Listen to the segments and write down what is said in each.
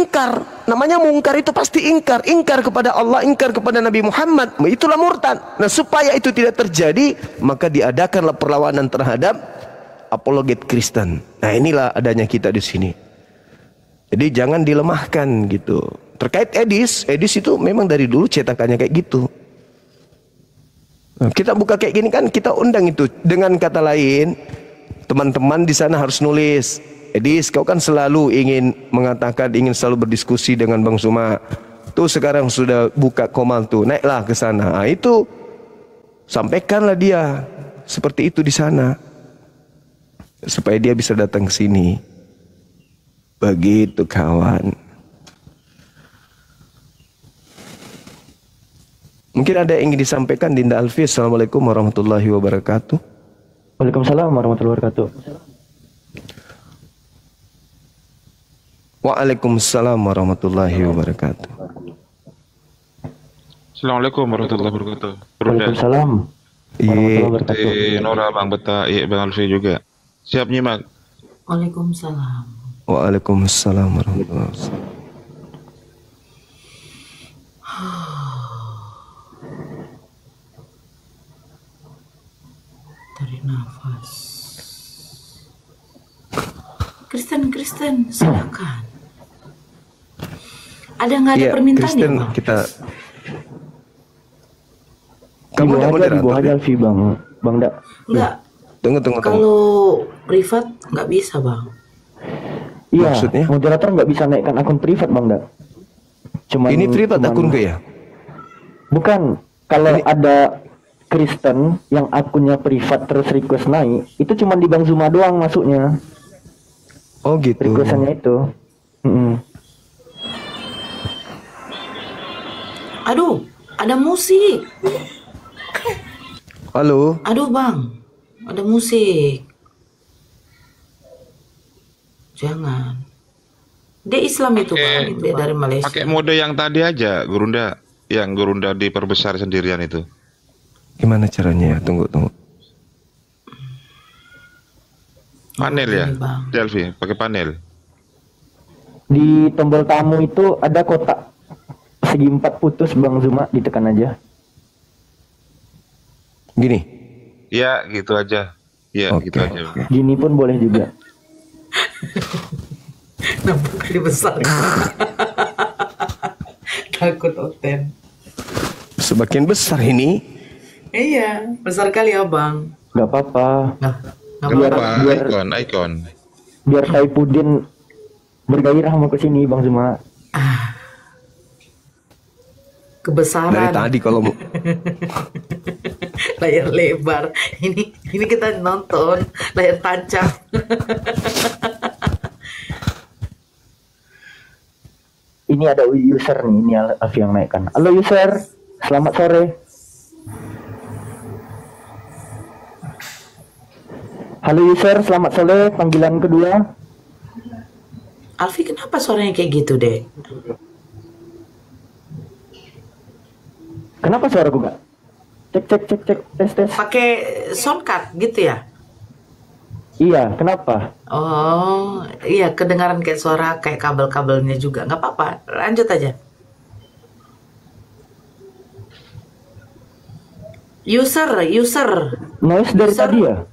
ingkar. Namanya mungkar itu pasti ingkar. Ingkar kepada Allah, ingkar kepada Nabi Muhammad. Itulah murtad. Nah, supaya itu tidak terjadi, maka diadakanlah perlawanan terhadap apologet Kristen. Nah, inilah adanya kita di sini. Jadi jangan dilemahkan gitu. Terkait Edis itu memang dari dulu cetakannya kayak gitu. Nah, kita buka kayak gini kan, kita undang itu. Dengan kata lain, teman-teman di sana harus nulis. Edis, kau kan selalu ingin mengatakan, ingin selalu berdiskusi dengan Bang Suma. Tuh sekarang sudah buka Komal tuh, naiklah ke sana. Nah, itu sampaikanlah dia seperti itu di sana, supaya dia bisa datang ke sini. Begitu kawan. Mungkin ada yang ingin disampaikan, Dinda Alfi. Assalamualaikum warahmatullahi wabarakatuh. Waalaikumsalam warahmatullahi wabarakatuh. Waalaikumsalam warahmatullahi wabarakatuh. Assalamualaikum warahmatullahi wabarakatuh. Waalaikumsalam warahmatullahi wabarakatuh. Nora, Bang Beta, Bang Alfi juga. Siap nyimak. Waalaikumsalam. Waalaikumsalam warahmatullahi wabarakatuh. Tarik nafas. Kristen, silakan. Ada nggak ada permintaan Kristen, ya, Bang? kita. Kamu udah moderator? Di bawah aja Alfi, Bang Dak. Enggak. Tunggu. Kalau privat nggak bisa, Bang. Iya, Maksudnya? moderator nggak bisa naikkan akun privat, Bang Dak. Ini privat akun gue ya? Bukan. Kalau ada Kristen yang akunnya privat terus request naik, itu cuma di Bang Zuma doang masuknya. Oh gitu. Requestannya itu. Aduh, ada musik. Halo. Aduh, Bang. Ada musik. Jangan. Dia Islam itu, Bang. Dia dari Malaysia. Pakai mode yang tadi aja, Gurunda. Yang Gurunda diperbesar sendirian itu. Gimana caranya ya? Tunggu. Panel ya, Ini, Bang. Delvi, pakai panel. Di tombol tamu itu ada kotak segi 4 putus, Bang Zuma, ditekan aja. Gini. Ya, gitu aja. Ya, Oke, gitu aja. oke. Gini pun boleh juga. Nampak kali besar. Takut Oten. Semakin besar ini. Iya, besar kali ya, Bang. Gak apa-apa. Nggak Apa? Icon. Biar Saipudin bergairah mau kesini, Bang Zuma. Kebesaran. Dari tadi kalau Layar lebar. Ini kita nonton layar tancap. Ini ada user nih, ini Alfi yang naikkan. Halo user, selamat sore. Halo user, selamat sore. Panggilan kedua. Alfi, kenapa suaranya kayak gitu, Dek? Kenapa suara gue gak? Cek, tes. Pakai soundcard gitu ya? Iya, kenapa? Oh, iya, kedengaran kayak suara kayak kabel-kabelnya juga. Nggak apa-apa, lanjut aja. User. Noise dari User. tadi ya?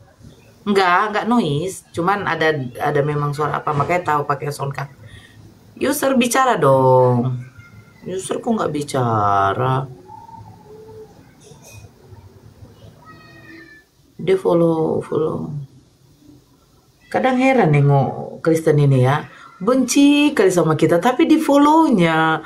Nggak noise. Cuman ada memang suara apa, makanya tahu pakai soundcard. User bicara dong. User kok nggak bicara? Dia follow. Kadang heran nengok Kristen ini ya, benci kali sama kita tapi di follow-nya.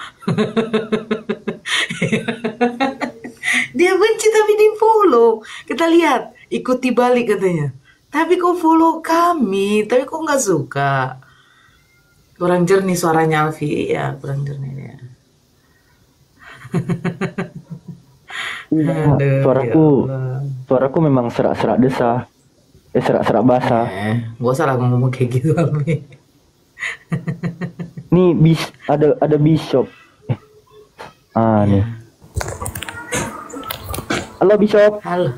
Dia benci tapi di follow. Kita lihat, ikuti balik katanya. Tapi kok follow kami, tapi kok nggak suka. Kurang jernih suaranya Alfi, ya kurang jernih ya. Iya, suaraku memang serak-serak desah. Serak-serak basah. Gak usah lah ngomong kayak gitu, Alfi. Nih ada Bishop. Nih. Halo Bishop. Halo.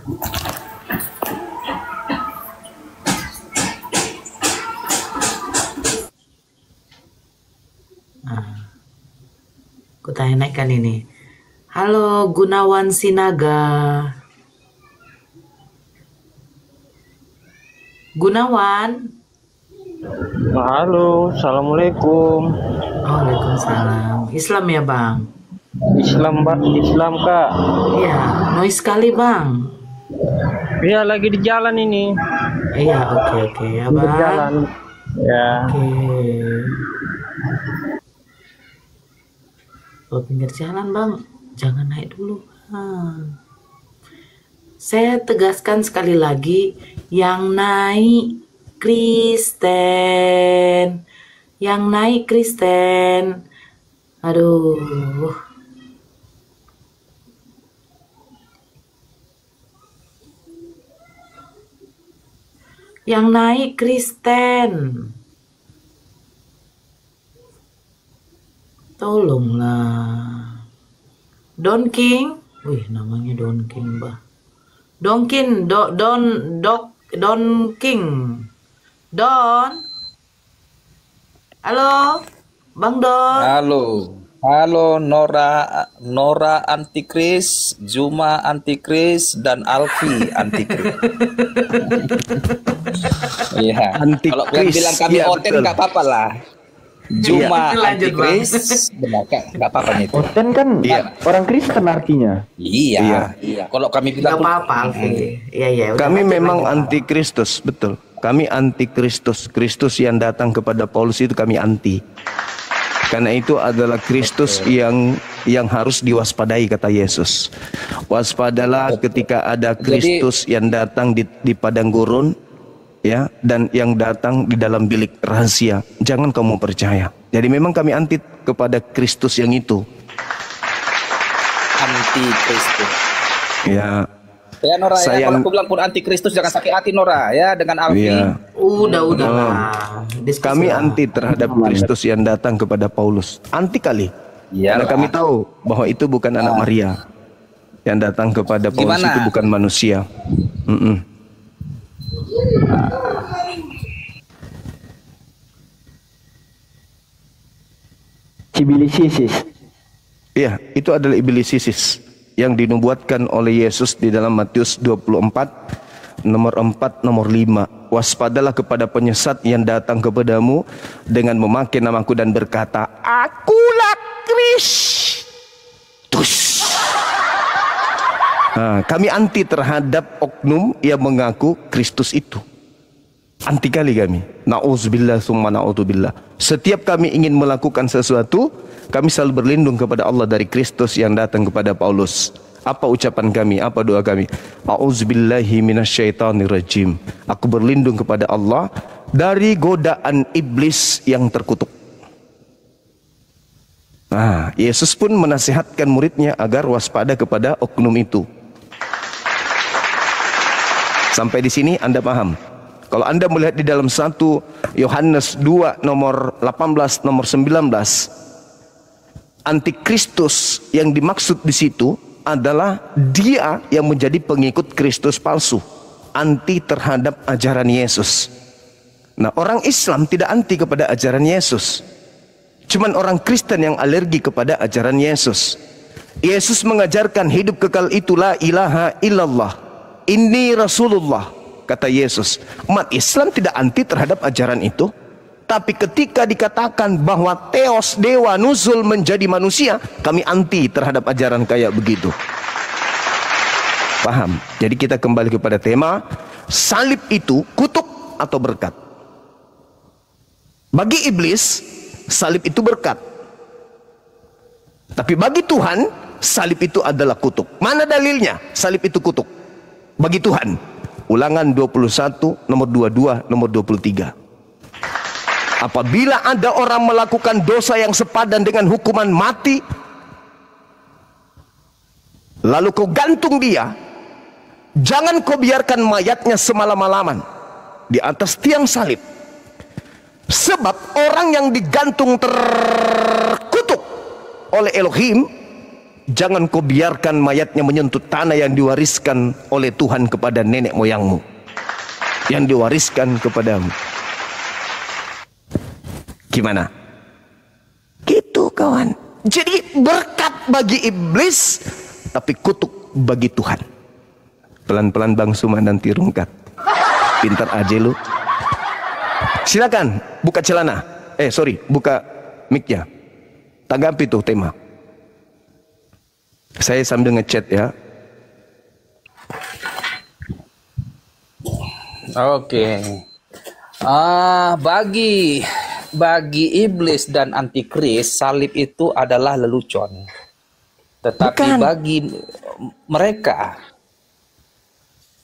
Aku tanya naikkan ini. Halo Gunawan Sinaga. Gunawan. Halo, assalamualaikum. Waalaikumsalam. Islam ya bang? Islam, Islam kak. Iya, noise sekali bang. Iya lagi di jalan ini. Iya, oke ya bang. Berjalan. Ya. Oke. Oh, pinggir jalan bang, jangan naik dulu bang. Saya tegaskan sekali lagi, yang naik Kristen, yang naik Kristen. Aduh. Yang naik Kristen. Tolonglah. Don King. Wih, namanya Don King, bah. Don King, Don King. Don. Halo, Bang Don. Halo Nora antikris, Juma antikris, dan Alfi antikris. Iya. Kalau kalian bilang kami ya, Oten nggak apa-apa lah. Juma antikris, benar kan? Nggak apa-apa itu. Oten kan orang Kristen artinya. Iya. Kalau kami bilang Nggak apa-apa, Alfi. Iya. Kami memang antikristus, betul. Kami antikristus. Kristus yang datang kepada Paulus itu kami anti. Karena itu adalah Kristus yang harus diwaspadai, kata Yesus. Waspadalah ketika ada Kristus yang datang di padang gurun, ya, dan yang datang di dalam bilik rahasia. Jangan kamu percaya. Jadi memang kami anti kepada Kristus yang itu. Anti Kristus. Ya. Ya Nora, ya, kalau aku bilang pun anti Kristus jangan sakit hati Nora, ya, dengan Alfi. Ya. Udah lah. Kami anti terhadap Kristus yang datang kepada Paulus. Anti kali. Karena kami tahu bahwa itu bukan anak Maria. Yang datang kepada Paulus itu bukan manusia. Cibilisisis. Iya, itu adalah ibilisisis yang dinubuatkan oleh Yesus di dalam Matius 24 nomor 4 nomor 5. Waspadalah kepada penyesat yang datang kepadamu dengan memakai namaku dan berkata, Akulah Kristus. Nah, kami anti terhadap oknum yang mengaku Kristus itu. Anti kali kami. Na'udzubillah summa na'udzubillah. Setiap kami ingin melakukan sesuatu, kami selalu berlindung kepada Allah dari Kristus yang datang kepada Paulus. Apa ucapan kami? Apa doa kami? A'udzubillahi minasyaitonirrajim. Aku berlindung kepada Allah dari godaan iblis yang terkutuk. Nah, Yesus pun menasihatkan muridnya agar waspada kepada oknum itu. Sampai di sini Anda paham? Kalau Anda melihat di dalam 1 Yohanes 2 nomor 18 nomor 19, antikristus yang dimaksud di situ adalah dia yang menjadi pengikut Kristus palsu, anti terhadap ajaran Yesus. Nah, orang Islam tidak anti kepada ajaran Yesus. Cuman orang Kristen yang alergi kepada ajaran Yesus. Yesus mengajarkan hidup kekal itu la ilaha illallah. Inni Rasulullah, kata Yesus. Umat Islam tidak anti terhadap ajaran itu. Tapi ketika dikatakan bahwa teos, dewa, nuzul menjadi manusia, kami anti terhadap ajaran kayak begitu. Paham? Jadi kita kembali kepada tema, salib itu kutuk atau berkat. Bagi iblis, salib itu berkat. Tapi bagi Tuhan, salib itu adalah kutuk. Mana dalilnya? Salib itu kutuk. Bagi Tuhan. Ulangan 21, nomor 22, nomor 23. Apabila ada orang melakukan dosa yang sepadan dengan hukuman mati, lalu kau gantung dia, jangan kau biarkan mayatnya semalam-malaman di atas tiang salib. Sebab orang yang digantung terkutuk oleh Elohim, jangan kau biarkan mayatnya menyentuh tanah yang diwariskan oleh Tuhan kepada nenek moyangmu, yang diwariskan kepadamu. Gimana? Gitu. kawan. Jadi berkat bagi iblis, tapi kutuk bagi Tuhan. Pelan-pelan Bang Suma nanti rungkat. Pintar aja lu. Silakan buka celana. Buka mic-nya. Tanggapi tuh tema. Saya sambil ngechat ya. Oke. Bagi iblis dan antikris, salib itu adalah lelucon. Tetapi Bukan. bagi mereka,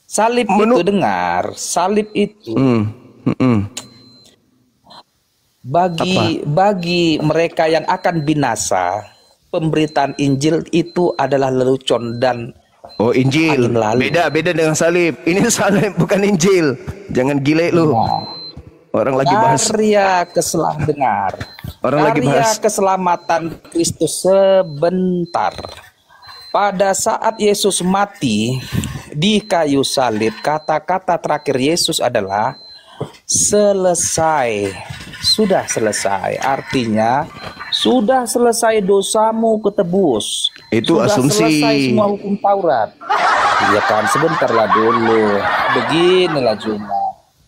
salib itu dengar, salib itu bagi mereka yang akan binasa, pemberitaan Injil itu adalah lelucon dan Injil. angin lalu. Beda dengan salib. Ini salib bukan Injil. Jangan gile lu. Orang lagi bahas. Karya keselamatan Kristus sebentar. Pada saat Yesus mati di kayu salib, kata-kata terakhir Yesus adalah selesai. Sudah selesai. Artinya sudah selesai dosamu ketebus. Itu sudah asumsi. Selesai semua hukum Taurat. Iya kan, sebentarlah dulu. Beginilah Juma.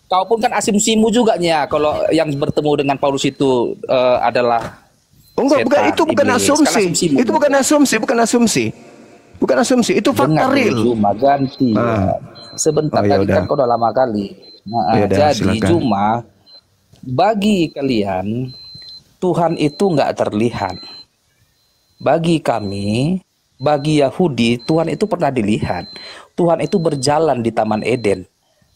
Kau pun kan asumsimu juga nya kalau yang bertemu dengan Paulus itu adalah Enggak, bukan, setan, itu bukan iblis. asumsi. Kan asumsimu. Itu bukan asumsi, bukan asumsi. Itu fakta Dengar real. dulu, Juma, ganti. Sebentar, Oh, ya tadi udah. kan kau udah lama kali. Nah, Ya udah, jadi silakan. Juma, bagi kalian Tuhan itu nggak terlihat. Bagi kami, bagi Yahudi, Tuhan itu pernah dilihat. Tuhan itu berjalan di Taman Eden.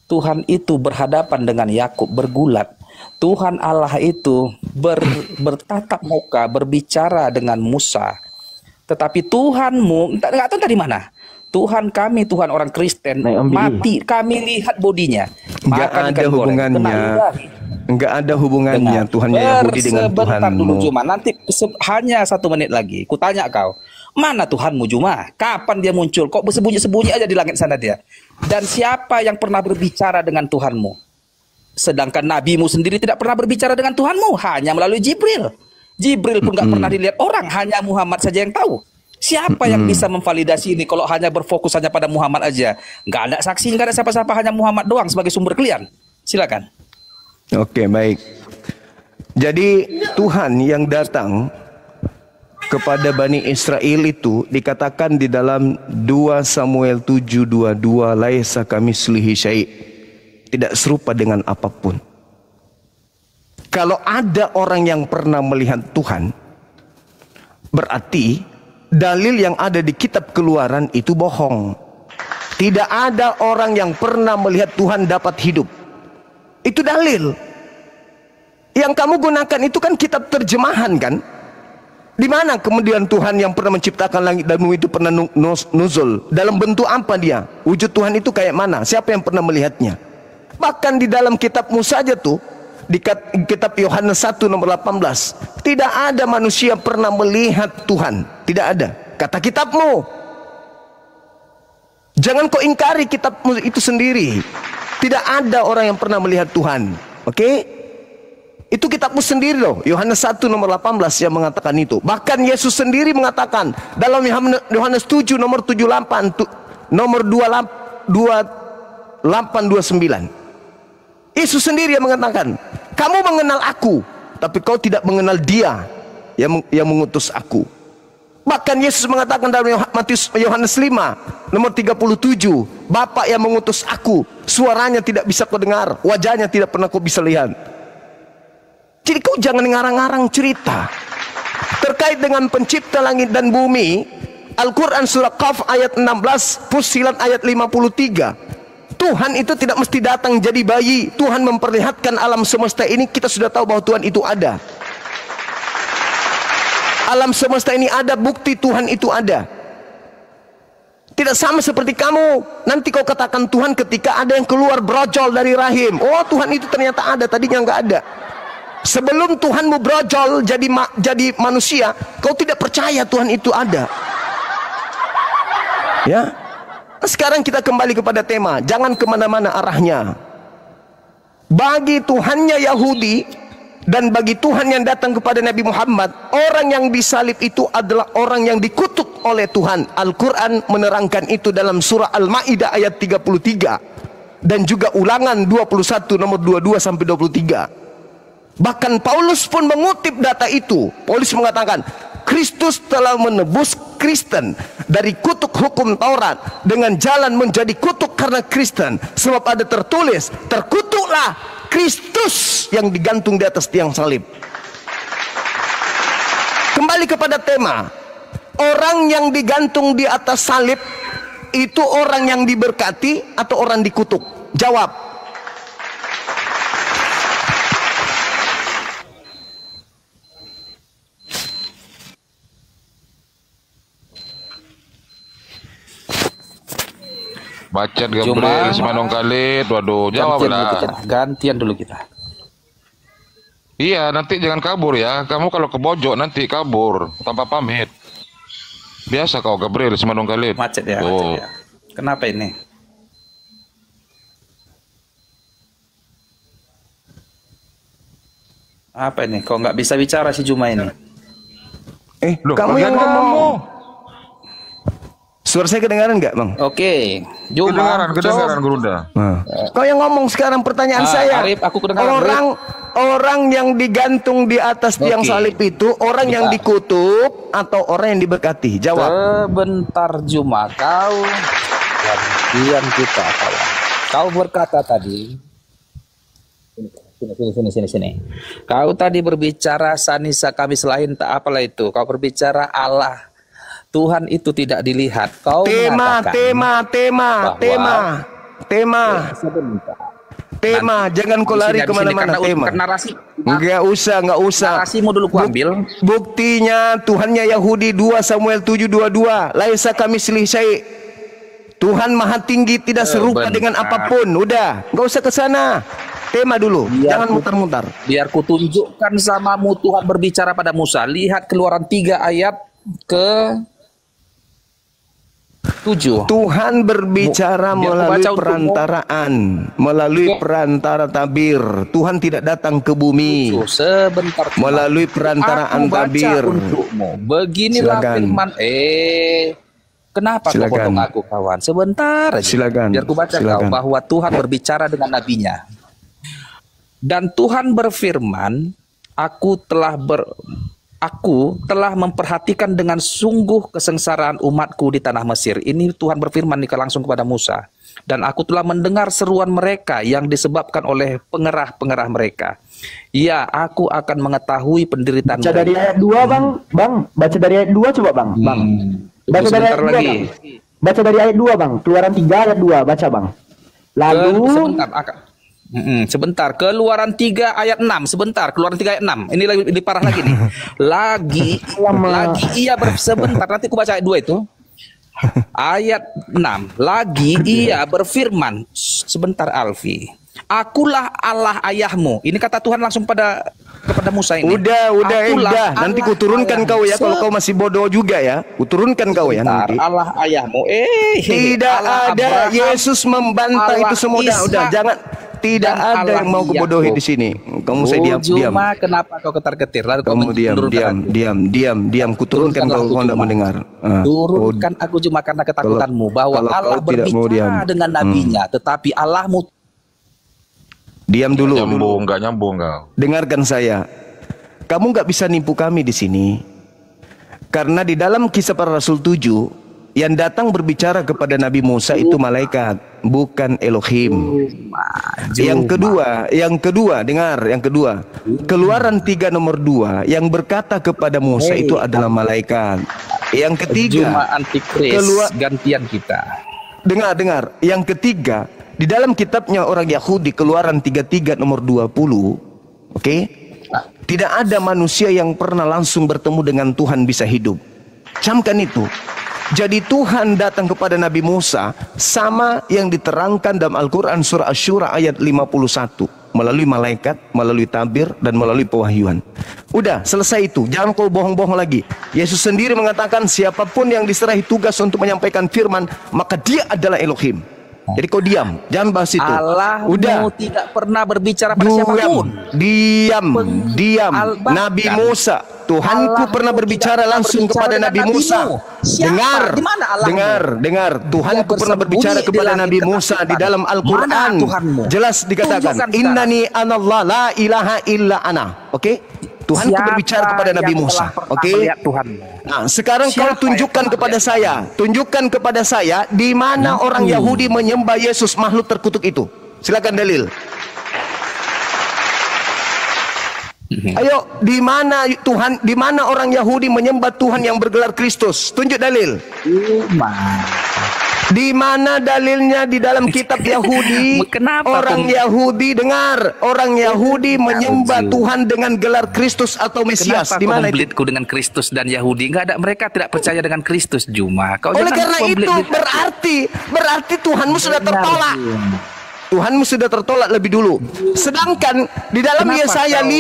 Tuhan itu berhadapan dengan Yakub, bergulat. Tuhan Allah itu bertatap muka, berbicara dengan Musa. Tetapi Tuhanmu, nggak tahu dari mana. Tuhan kami, Tuhan orang Kristen, mati, kami lihat bodinya. Nggak Makan ada ikan goreng. hubungannya. Kenal, Enggak ada hubungannya Dengar. Tuhannya Yahudi dengan Sebentar dulu Tuhanmu. Juma, nanti hanya 1 menit lagi. Kutanya kau, mana Tuhanmu Juma? Kapan dia muncul? Kok bersembunyi-sembunyi aja di langit sana dia? Dan siapa yang pernah berbicara dengan Tuhanmu? Sedangkan nabimu sendiri tidak pernah berbicara dengan Tuhanmu, hanya melalui Jibril. Jibril pun nggak pernah dilihat orang, hanya Muhammad saja yang tahu. Siapa yang bisa memvalidasi ini kalau hanya berfokus hanya pada Muhammad aja? Nggak ada saksi, nggak ada siapa-siapa, hanya Muhammad doang sebagai sumber kalian. Silakan. Oke, baik. Jadi Tuhan yang datang kepada Bani Israel itu dikatakan di dalam 2 Samuel 7:22, laisa kamitslihi syai'. Tidak serupa dengan apapun. Kalau ada orang yang pernah melihat Tuhan, berarti dalil yang ada di kitab Keluaran itu bohong. Tidak ada orang yang pernah melihat Tuhan dapat hidup. Itu dalil. Yang kamu gunakan itu kan kitab terjemahan kan? Di mana kemudian Tuhan yang pernah menciptakan langit dan bumi itu pernah nuzul? Dalam bentuk apa dia? Wujud Tuhan itu kayak mana? Siapa yang pernah melihatnya? Bahkan di dalam kitabmu saja tuh, di kitab Yohanes 1 nomor 18, tidak ada manusia pernah melihat Tuhan. Tidak ada. Kata kitabmu. Jangan kau ingkari kitabmu itu sendiri. Tidak ada orang yang pernah melihat Tuhan. Oke? Itu kitabmu sendiri loh. Yohanes 1 nomor 18 yang mengatakan itu. Bahkan Yesus sendiri mengatakan dalam Yohanes 7 nomor 78, nomor 2829. Yesus sendiri yang mengatakan, kamu mengenal aku, tapi kau tidak mengenal dia yang mengutus aku. Bahkan Yesus mengatakan dalam Yohanes 5 nomor 37, Bapa yang mengutus aku, suaranya tidak bisa kau dengar, wajahnya tidak pernah kau bisa lihat. Jadi kau jangan ngarang-ngarang cerita terkait dengan pencipta langit dan bumi. Al-Quran surah Qaf ayat 16, Fussilat ayat 53. Tuhan itu tidak mesti datang jadi bayi. Tuhan memperlihatkan alam semesta ini, kita sudah tahu bahwa Tuhan itu ada. Alam semesta ini ada, bukti Tuhan itu ada. Tidak sama seperti kamu. Nanti kau katakan Tuhan ketika ada yang keluar brojol dari rahim. Oh, Tuhan itu ternyata ada, tadinya nggak ada. Sebelum Tuhanmu brojol jadi manusia, kau tidak percaya Tuhan itu ada. Ya. Sekarang kita kembali kepada tema. Jangan kemana-mana arahnya. Bagi Tuhannya Yahudi, Dan bagi Tuhan yang datang kepada Nabi Muhammad, orang yang disalib itu adalah orang yang dikutuk oleh Tuhan. Al-Quran menerangkan itu dalam surah Al-Ma'idah ayat 33 dan juga Ulangan 21 nomor 22 sampai 23. Bahkan Paulus pun mengutip data itu. Paulus mengatakan, Kristus telah menebus Kristen dari kutuk hukum Taurat dengan jalan menjadi kutuk karena Kristen. Sebab ada tertulis, terkutuklah Kristus yang digantung di atas tiang salib. Kembali kepada tema, orang yang digantung di atas salib itu orang yang diberkati atau orang dikutuk? Jawab. Bacet Gabriel Semanong Khalid. Waduh, jawab lah. Gantian dulu kita. Iya, nanti jangan kabur ya. Kamu kalau ke pojok nanti kabur tanpa pamit. Biasa kau Gabriel Semanong Khalid. Macet ya, Oh. macet ya. Kenapa ini? Apa ini? Kok nggak bisa bicara si Juma ini? Loh, Kamu yang bagian ngomong. kamu. Suara saya kedengaran nggak, Bang? Oke, Juma. Kedengaran Gurunda. Kau yang ngomong sekarang, pertanyaan saya. Arif, aku kedengaran, Orang yang digantung di atas tiang Oke. salib itu orang yang Bentar. dikutuk atau orang yang diberkati? Jawab. Sebentar Juma, kau gantian kita kawan. Kau berkata tadi. Sini. Kau tadi berbicara sanisa kami selain tak apalah itu. Kau berbicara Allah. Tuhan itu tidak dilihat. Kau mengatakan Tema, jangan kau lari kemana-mana. Tema. Narasi. Nggak usah. Narasimu dulu kuambil. Buktinya Tuhannya Yahudi 2 Samuel 7:22. Laisa kamislihi syai'. Tuhan maha tinggi, tidak serupa dengan apapun. Udah, nggak usah ke sana. Tema dulu, jangan mutar-mutar. Biar kutunjukkan samamu Tuhan berbicara pada Musa. Lihat Keluaran 3 ayat ke 7. Tuhan berbicara Biar melalui kubaca untukmu. perantaraan, melalui perantara tabir. Tuhan tidak datang ke bumi Sebentar. melalui perantaraan Aku baca tabir. untukmu. Beginilah Silakan. firman. Kenapa kau Silakan. potong aku kawan? Sebentar aja. Silakan. Biar ku baca kau Silakan. bahwa Tuhan berbicara dengan nabinya. Dan Tuhan berfirman, Aku telah memperhatikan dengan sungguh kesengsaraan umatku di tanah Mesir. Ini Tuhan berfirman langsung kepada Musa. Dan aku telah mendengar seruan mereka yang disebabkan oleh pengerah-pengerah mereka. Ya, aku akan mengetahui penderitaan Baca dari ayat 2 Bang. Baca dari ayat 2 coba Bang. Baca dari ayat 2 lagi. Bang. Baca dari ayat 2 Bang. Keluaran 3 ayat 2 baca Bang. Lalu Sebentar, Keluaran 3 ayat 6. Sebentar, Keluaran 3 ayat 6. Ini lebih parah lagi nih. Lagi sebentar, nanti aku baca ayat 2 itu. Ayat 6. Lagi ia berfirman, sebentar Alfi. Akulah Allah ayahmu. Ini kata Tuhan langsung kepada Musa ini. Udah. Nanti Allah kuturunkan ayahmu. kau ya, kalau kau masih bodoh juga ya. Kuturunkan kau ya Sebentar, nanti. Allah ayahmu. Tidak Allah ada. Abraham, Yesus membantah Allah itu semua. Udah, Ishak, jangan. Tidak dan ada Allah yang mau kubodohi Yakub. di sini. Kamu saya diam. Juma, kenapa kau ketar-ketir? Lalu kau Kamu menurunkan aku. diam. Kuturunkan Turunkanlah kalau aku kau tidak Juma. mendengar. Turunkan aku cuma karena ketakutanmu bahwa kalau Allah kau tidak mau berbicara diam. dengan nabinya, tetapi Allahmu Diam dulu. Nggak nyambung kau. Dengarkan saya. Kamu nggak bisa nipu kami di sini. Karena di dalam Kisah Para Rasul 7 yang datang berbicara kepada Nabi Musa itu malaikat, bukan Elohim. Yang kedua, dengar, yang kedua. Keluaran 3 nomor 2 yang berkata kepada Musa itu adalah malaikat. Yang ketiga, Juma antikris gantian kita. dengar. Yang ketiga, di dalam kitabnya orang Yahudi Keluaran 33 nomor 20, oke? Tidak ada manusia yang pernah langsung bertemu dengan Tuhan bisa hidup. Camkan itu. Jadi Tuhan datang kepada Nabi Musa sama yang diterangkan dalam Al-Quran surah Asy-Syura ayat 51. Melalui malaikat, melalui tabir, dan melalui pewahyuan. Udah, selesai itu. Jangan kau bohong-bohong lagi. Yesus sendiri mengatakan siapapun yang diserahi tugas untuk menyampaikan firman, maka dia adalah Elohim. Jadi kau diam, jangan bahas itu. Allahmu Udah. tidak pernah berbicara pada siapapun. Diam. Bahkan Nabi Musa, Tuhanku Allahmu pernah berbicara tidak langsung berbicara kepada dengan Nabi nabimu. Musa. Siapa? Di mana Allahmu? Dengar. Tuhanku Dia pernah berbicara bersembunyi kepada di Nabi langit Musa di ketakutan. dalam Al-Quran. Mana Tuhanmu? Jelas dikatakan, Tunjukkan sekarang. Innani anallah la ilaha illa ana. Oke? Tuhanku Siapa berbicara kepada Nabi yang Musa. telah pernah Oke? melihat Tuhanmu? Nah, sekarang Siapa kau tunjukkan yang kepada pernah saya, tunjukkan kepada saya di mana orang Yahudi menyembah Yesus makhluk terkutuk itu. Silakan dalil. Ayo, di mana Tuhan, di mana orang Yahudi menyembah Tuhan yang bergelar Kristus? Tunjuk dalil. Di mana dalilnya di dalam kitab Yahudi? Kenapa orang Yahudi dengar, orang Yahudi menyembah Tuhan dengan gelar Kristus atau Mesias. Kenapa Di kau mana itu? membelitku dengan Kristus dan Yahudi? Enggak ada, mereka tidak percaya dengan Kristus, Juma. Kau Oleh jangan karena itu membelit-belit. berarti Tuhanmu sudah tertolak. Tuhanmu sudah tertolak lebih dulu. Sedangkan di dalam Kenapa Yesaya kau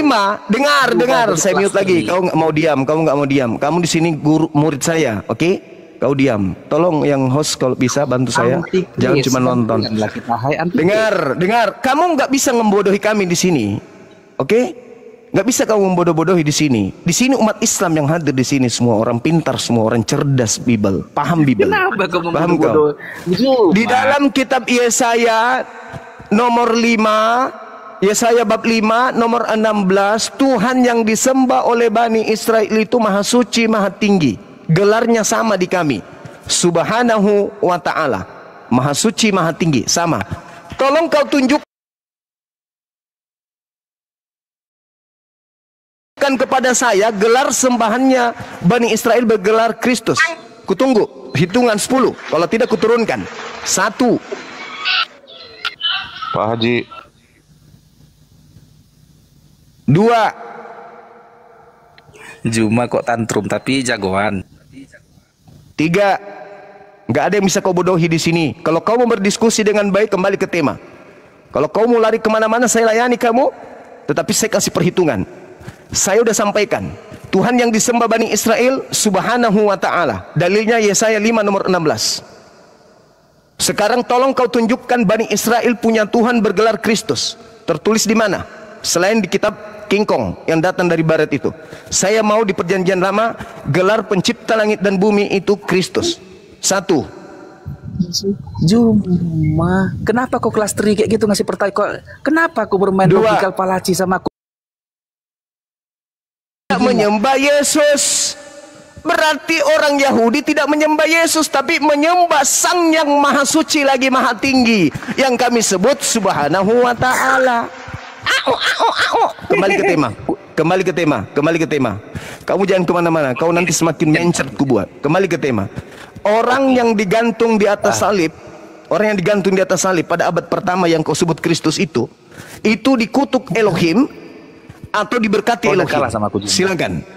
5, dengar, saya mute lagi. berkelas Kau nggak mau diam, kamu nggak mau diam. Kamu di sini guru murid saya, oke? Kau diam. Tolong yang host kalau bisa bantu saya. Jangan cuma nonton. Dengar. Kamu nggak bisa membodohi kami di sini, oke? Nggak bisa kamu membodoh-bodohi di sini. Di sini umat Islam yang hadir di sini semua orang pintar, semua orang cerdas Bible, paham Bible. Kenapa kau Paham kau? membodoh-bodoh? Di dalam kitab Yesaya nomor 5, Yesaya bab 5 nomor 16, Tuhan yang disembah oleh Bani Israel itu maha suci, maha tinggi. Gelarnya sama di kami, Subhanahu wa ta'ala. Maha suci, maha tinggi, sama. Tolong kau tunjukkan kepada saya gelar sembahannya Bani Israel bergelar Kristus. Kutunggu hitungan 10. Kalau tidak kuturunkan. 1. Pak Haji. 2. Juma kok tantrum tapi jagoan. 3. Nggak ada yang bisa kau bodohi di sini. Kalau kau mau berdiskusi dengan baik, kembali ke tema. Kalau kau mau lari kemana-mana, saya layani kamu. Tetapi saya kasih perhitungan. Saya udah sampaikan. Tuhan yang disembah Bani Israel, Subhanahu wa ta'ala. Dalilnya Yesaya 5 nomor 16. Sekarang tolong kau tunjukkan Bani Israel punya Tuhan bergelar Kristus. Tertulis di mana? Selain di kitab King Kong yang datang dari barat itu. Saya mau di perjanjian lama, gelar pencipta langit dan bumi itu Kristus. 1. Juma, kenapa kau kelas 3 kayak gitu ngasih pertanyaan? Kenapa kau bermain 2. logikal palaci sama aku? Tidak menyembah Yesus. Berarti orang Yahudi tidak menyembah Yesus, tapi menyembah Sang yang maha suci lagi maha tinggi, yang kami sebut Subhanahu wa ta'ala. Kembali ke tema. Kamu jangan kemana-mana. Kau nanti semakin mencet ku buat. Kembali ke tema. Orang yang digantung di atas salib, orang yang digantung di atas salib pada abad pertama yang kau sebut Kristus itu dikutuk Elohim atau diberkati Elohim. Kalah sama aku juga. Silakan.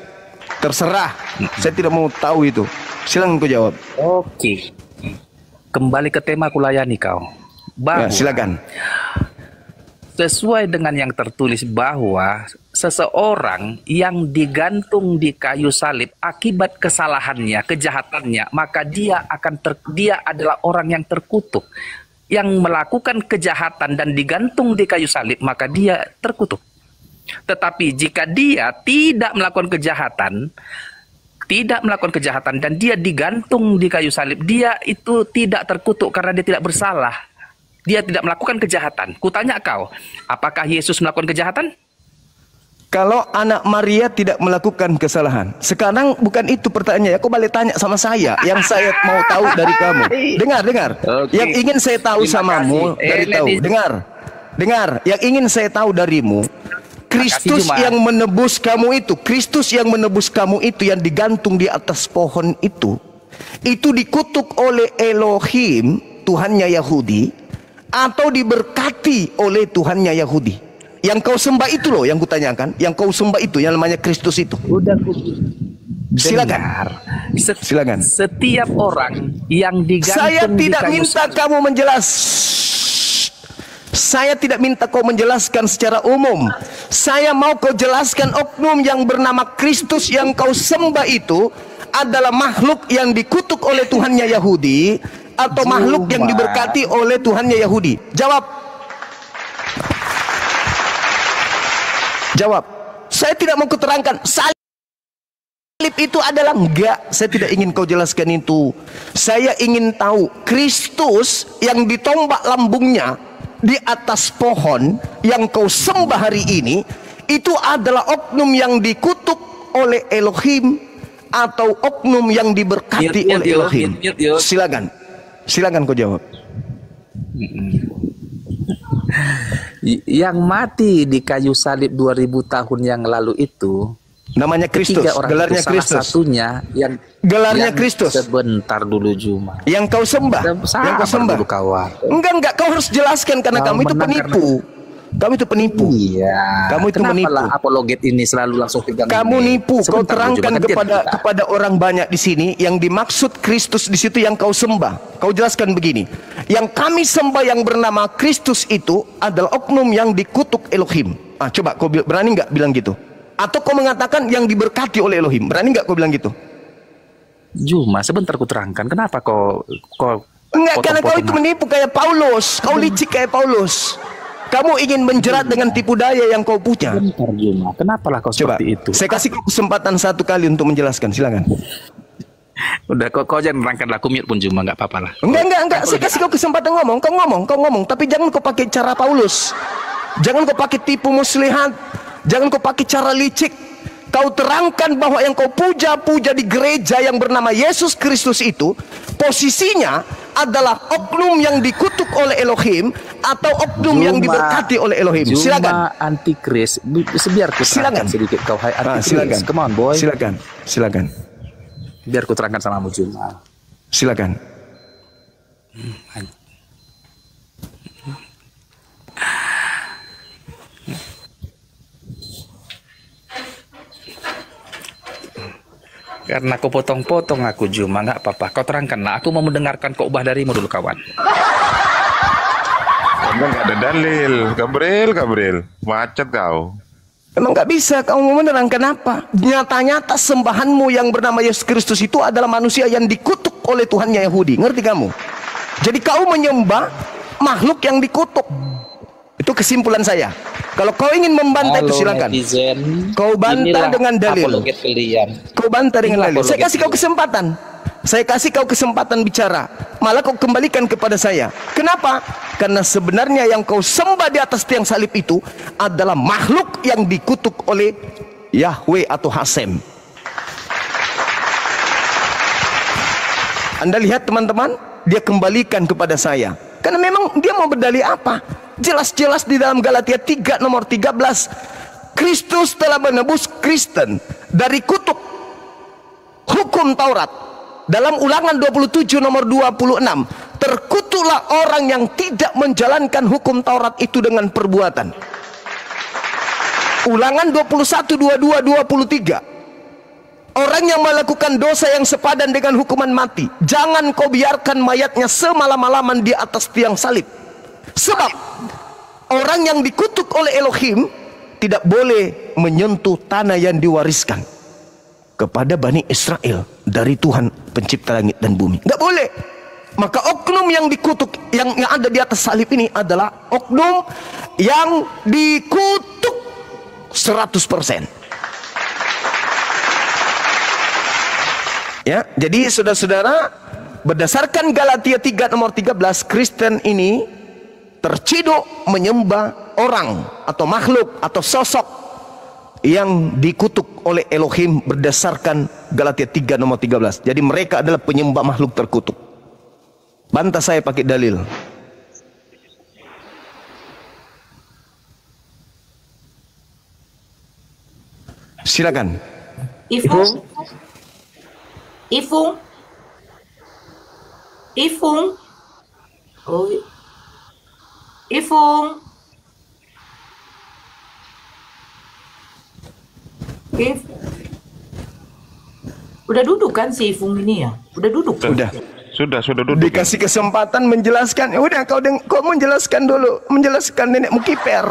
Terserah. Saya tidak mau tahu itu. Silakan kau jawab. Oke. Kembali ke tema, aku layani kau. Ya, silakan. Sesuai dengan yang tertulis bahwa seseorang yang digantung di kayu salib akibat kesalahannya, kejahatannya, maka dia adalah orang yang terkutuk. Yang melakukan kejahatan dan digantung di kayu salib, maka dia terkutuk. Tetapi jika dia tidak melakukan kejahatan dan dia digantung di kayu salib, dia itu tidak terkutuk karena dia tidak bersalah. Dia tidak melakukan kejahatan. Kutanya kau, apakah Yesus melakukan kejahatan? Kalau anak Maria tidak melakukan kesalahan. Sekarang bukan itu pertanyaannya. Kau balik tanya sama saya. Yang saya mau tahu dari kamu. Dengar. Oke. Yang ingin saya tahu Terima samamu kasih. dari tahu. Dengar. Yang ingin saya tahu darimu. Kristus yang menebus kamu itu. Kristus yang menebus kamu itu, yang digantung di atas pohon itu dikutuk oleh Elohim, Tuhannya Yahudi, atau diberkati oleh Tuhannya Yahudi. Yang kau sembah itu loh yang kutanyakan. Yang kau sembah itu yang namanya Kristus itu. Silakan. Setiap orang yang digantung Saya di tidak kayu minta salib. kamu Saya tidak minta kau menjelaskan secara umum. Saya mau kau jelaskan oknum yang bernama Kristus yang kau sembah itu adalah makhluk yang dikutuk oleh Tuhannya Yahudi, atau makhluk yang diberkati oleh Tuhannya Yahudi? Jawab. Jawab. Saya tidak mau kuterangkan. Salib itu adalah enggak. Saya tidak ingin kau jelaskan itu. Saya ingin tahu Kristus yang ditombak lambungnya di atas pohon yang kau sembah hari ini, itu adalah oknum yang dikutuk oleh Elohim atau oknum yang diberkati oleh Elohim? Silakan. Silakan kau jawab. Yang mati di kayu salib 2000 tahun yang lalu itu namanya Kristus. Gelarnya Kristus. Salah satunya yang gelarnya Kristus. Sebentar dulu Juma. Yang kau sembah. Yang kau sembah. Dulu, kawan. Enggak, kau harus jelaskan karena kamu itu penipu. Kamu itu penipu. Iya. Kamu itu menipu. Kenapa apologet ini selalu langsung pegang? Kamu ini? nipu. Kau Sebentar, terangkan kepada orang banyak di sini yang dimaksud Kristus di situ yang kau sembah. Kau jelaskan begini. Yang kami sembah yang bernama Kristus itu adalah oknum yang dikutuk Elohim. Coba kau berani nggak bilang gitu? Atau kau mengatakan yang diberkati oleh Elohim? Berani nggak kau bilang gitu? Juma, sebentar ku terangkan. Kenapa kau enggak, karena kau itu menipu kayak Paulus. Kau licik kayak Paulus. Kamu ingin menjerat dengan tipu daya yang kau punya. Bentar Juma, kenapalah kau seperti itu? Saya kasih kau kesempatan satu kali untuk menjelaskan. Silakan. Udah, kau jangan nerangkan lah. Aku mute pun Juma, nggak apa-apa lah. Enggak. Saya kasih kau kesempatan ngomong. Kau ngomong. Tapi jangan kau pakai cara Paulus. Jangan kau pakai tipu muslihat. Jangan kau pakai cara licik. Kau terangkan bahwa yang kau puja di gereja yang bernama Yesus Kristus itu posisinya adalah oknum yang dikutuk oleh Elohim atau oknum yang diberkati oleh Elohim. Silakan. Antikris. Biar ku terangkan sedikit kau hai antikris. Silakan. Come on boy. Silakan. Biar ku terangkan sama Juma. Silakan. Karena kau potong-potong aku Juma, nggak apa-apa. Kau terangkanlah. Aku mau mendengarkan khotbah darimu dulu kawan. Karena nggak ada dalil. Gabriel. Macet kau. Emang nggak bisa kau mau menerangkan apa? Nyata-nyata sembahanmu yang bernama Yesus Kristus itu adalah manusia yang dikutuk oleh Tuhannya Yahudi. Ngerti kamu? Jadi kau menyembah makhluk yang dikutuk. Itu kesimpulan saya. Kalau kau ingin membantah itu silakan. Kau bantah dengan dalil. Kau bantah dengan dalil. Saya kasih kau kesempatan. Saya kasih kau kesempatan bicara. Malah kau kembalikan kepada saya. Kenapa? Karena sebenarnya yang kau sembah di atas tiang salib itu adalah makhluk yang dikutuk oleh Yahweh atau Hasem. Anda lihat teman-teman, dia kembalikan kepada saya. Karena memang dia mau berdalih apa? Jelas-jelas di dalam Galatia 3 nomor 13, Kristus telah menebus Kristen dari kutuk hukum Taurat. Dalam Ulangan 27 nomor 26, terkutuklah orang yang tidak menjalankan hukum Taurat itu dengan perbuatan. Ulangan 21, 22, 23. Orang yang melakukan dosa yang sepadan dengan hukuman mati, jangan kau biarkan mayatnya semalam-malaman di atas tiang salib. Sebab orang yang dikutuk oleh Elohim tidak boleh menyentuh tanah yang diwariskan kepada Bani Israel dari Tuhan pencipta langit dan bumi. Nggak boleh. Maka oknum yang dikutuk yang ada di atas salib ini adalah oknum yang dikutuk 100%. Ya, jadi saudara-saudara, berdasarkan Galatia 3 nomor 13, Kristen ini terciduk menyembah orang atau makhluk atau sosok yang dikutuk oleh Elohim berdasarkan Galatia 3 nomor 13. Jadi mereka adalah penyembah makhluk terkutuk. Bantah saya pakai dalil. Silakan. Ifung. Oh. Ifung. Udah duduk kan si Ifung ini ya? Udah duduk. Sudah duduk. Dikasih kesempatan menjelaskan. Udah kau menjelaskan dulu, menjelaskan nenekmu kiper.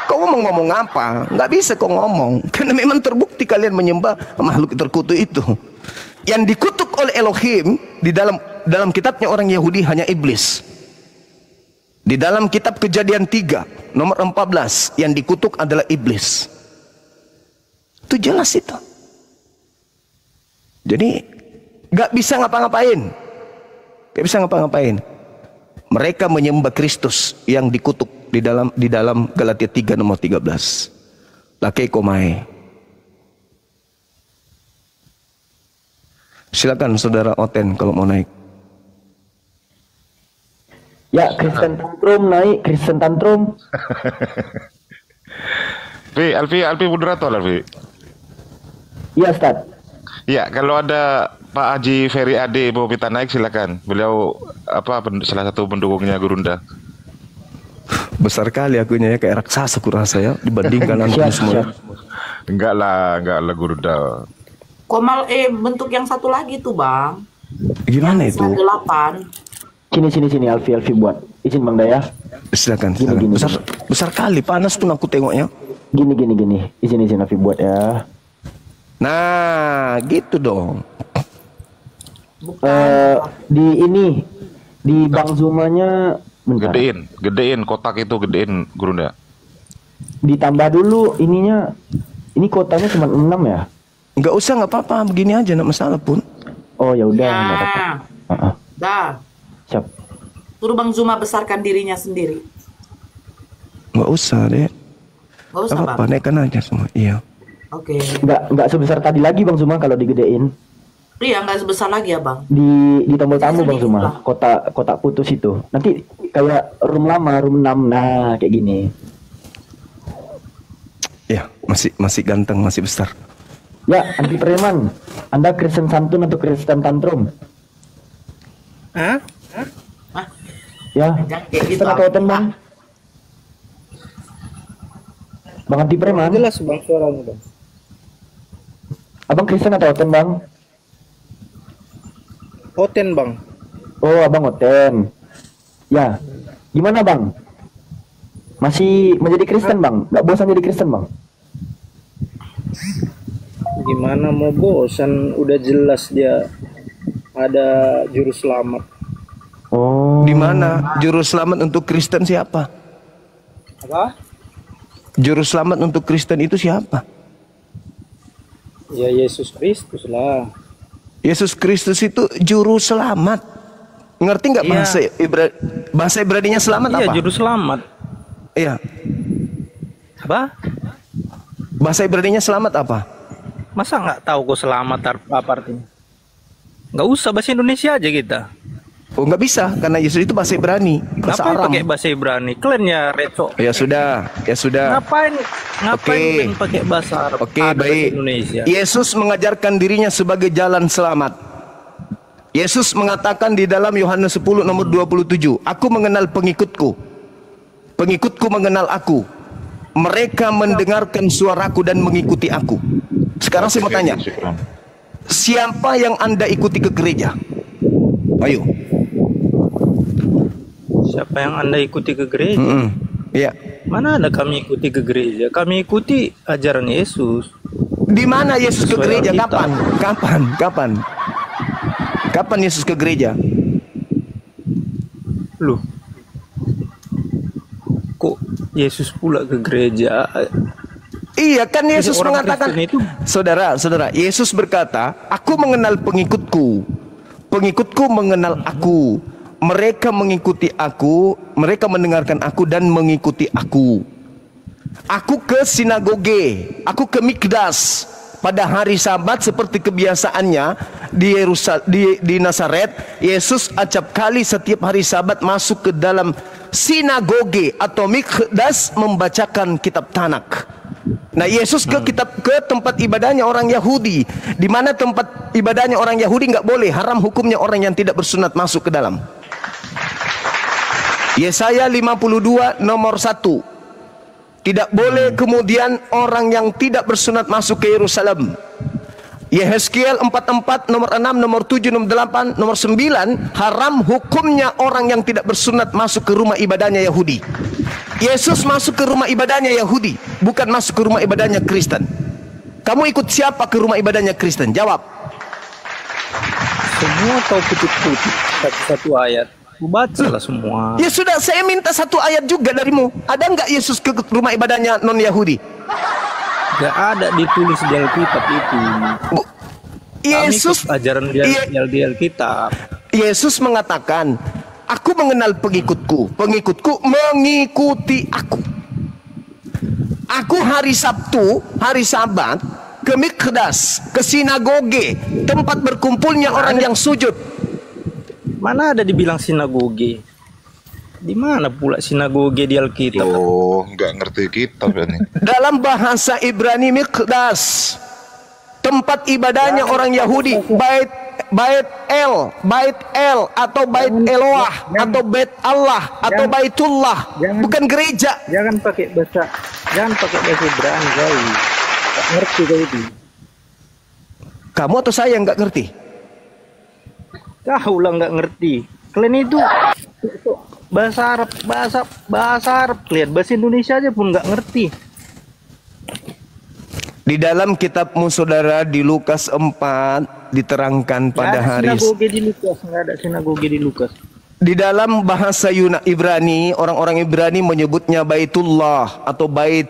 Kau ngomong apa? Nggak bisa kau ngomong. Karena memang terbukti kalian menyembah makhluk terkutuk itu. Yang dikutuk oleh Elohim di dalam dalam kitabnya orang Yahudi hanya iblis. Di dalam kitab Kejadian 3 nomor 14 yang dikutuk adalah iblis. Itu jelas itu. Jadi gak bisa ngapa-ngapain. Gak bisa ngapa-ngapain. Mereka menyembah Kristus yang dikutuk di dalam Galatia 3 nomor 13. Lake komai. Silakan saudara Oten kalau mau naik. Ya, Kristen tantrum naik, Kristen tantrum. Alfi moderator Alfi. Iya, Ustaz. Ya, kalau ada Pak Haji Ferry Ade mau kita naik silakan. Beliau salah satu pendukungnya Gurunda. Besar kali akunya ya, kayak raksasa kurasa ya dibandingkan antum semua. Enggak lah Gurunda. Komal bentuk yang satu lagi tuh Bang. Gimana itu? 8. Sini Alfi buat. Izin Bang Daya. Silakan. Gini. Besar kali, panas pun aku tengoknya. Gini. Izin Alfi buat ya. Nah, gitu dong. Di Bang Zumanya bentar. Gedein kotak itu gedein Gurunda. Ditambah dulu ininya. Ini kotanya cuma 6 ya? Enggak usah, enggak apa-apa, begini aja enggak masalah pun. Oh ya udah, Ya. enggak apa-apa. Dah. Siap. Suruh Bang Zuma besarkan dirinya sendiri. Enggak usah, Dek. Gak usah Apa-apa, Bang. naikkan aja semua. Iya. Oke. Enggak sebesar tadi lagi Bang Zuma kalau digedein. Iya, nggak sebesar lagi ya Bang. Di tombol tamu Bang Sedikit Zuma, lah. kotak putus itu. Nanti kayak room lama, room 6. Nah, kayak gini. Ya, masih ganteng, masih besar. Ya, anti preman. Anda Kristen santun atau Kristen tantrum? Hah? Ya, Jangan kayak gitu, Kristen atau Oten, Bang? Bang anti preman. Jelas Bang suaranya Bang. Abang Kristen atau Oten, Bang? Oten Bang. Oh, Abang Oten. Ya, gimana Bang? Masih menjadi Kristen Bang? Gak bosan jadi Kristen Bang? Gimana mau bosan, udah jelas dia ada juru selamat. Oh. Di mana juru selamat untuk Kristen siapa? Apa? Juru selamat untuk Kristen itu siapa? Ya Yesus Kristus lah. Yesus Kristus itu juru selamat. Ngerti nggak Iya. bahasa Ibraninya selamat Iya apa? juru selamat. Iya. Apa? Bahasa Ibraninya selamat apa? Masa nggak tahu kok selamat apa artinya? Nggak usah bahasa Indonesia aja kita. Oh, nggak bisa karena Yesus itu bahasa Ibrani, bahasa Ngapain Aram. pakai bahasa Ibrani? Kalian ya Reco. Ya sudah. Ngapain Oke. kalian pakai bahasa Arab? Oke, Ada bahasa baik. Indonesia. Yesus mengajarkan dirinya sebagai jalan selamat. Yesus mengatakan di dalam Yohanes 10 nomor 27, "Aku mengenal pengikutku. Pengikutku mengenal aku. Mereka mendengarkan suaraku dan mengikuti aku." Sekarang saya mau tanya, siapa yang Anda ikuti ke gereja? Ayo. Siapa yang Anda ikuti ke gereja? Iya. Mana ada kami ikuti ke gereja? Kami ikuti ajaran Yesus. Di mana Yesus ke Sesuai gereja? Alkitab. Kapan Yesus ke gereja? Loh, kok Yesus pula ke gereja? Iya kan Yesus orang mengatakan, Kristen itu- saudara, Yesus berkata, "Aku mengenal pengikutku, pengikutku mengenal aku, mereka mengikuti aku, mereka mendengarkan aku dan mengikuti aku. Aku ke sinagoge, aku ke mikdas pada hari Sabat seperti kebiasaannya di Nazaret. Yesus acap kali setiap hari Sabat masuk ke dalam sinagoge atau mikdas membacakan kitab Tanak." Nah, Yesus ke tempat ibadahnya orang Yahudi, di mana tempat ibadahnya orang Yahudi nggak boleh, haram hukumnya orang yang tidak bersunat masuk ke dalam. Yesaya 52 nomor 1. Tidak boleh kemudian orang yang tidak bersunat masuk ke Yerusalem. Yehezkiel 44 nomor 6, nomor 7, nomor 8, nomor 9, haram hukumnya orang yang tidak bersunat masuk ke rumah ibadahnya Yahudi. Yesus masuk ke rumah ibadahnya Yahudi, bukan masuk ke rumah ibadahnya Kristen. Kamu ikut siapa ke rumah ibadahnya Kristen? Jawab. Semua kau kutip-kutip satu ayat. Ku bacalah semua. Ya sudah, saya minta satu ayat juga darimu. Ada nggak Yesus ke rumah ibadahnya non Yahudi? Gak ada ditulis di Alkitab itu. Yesus, Kami ikut ajaran di Alkitab. Yesus mengatakan, aku mengenal pengikutku, pengikutku mengikuti aku. Aku hari Sabtu, hari Sabat, ke Mikdas, ke sinagoge, tempat berkumpulnya orang yang sujud. Mana ada dibilang sinagoge? Di mana pula sinagoge di Alkitab? Oh, nggak ngerti kitab ya nih. Dalam bahasa Ibrani Mikdas, tempat ibadahnya orang Yahudi, bait El atau bait Eloah atau bait Allah atau baitullah, bukan gereja. Jangan pakai bahasa Ibrani kau. Gak ngerti kau itu. Kamu atau saya yang nggak ngerti? Kau lah nggak ngerti. Kalian itu bahasa Arab lihat, bahasa Indonesia aja pun nggak ngerti. Di dalam kitabmu saudara di Lukas 4 diterangkan pada hari Nggak ada sinagoge di Lukas. di dalam bahasa Ibrani, orang-orang Ibrani menyebutnya Baitullah atau Bait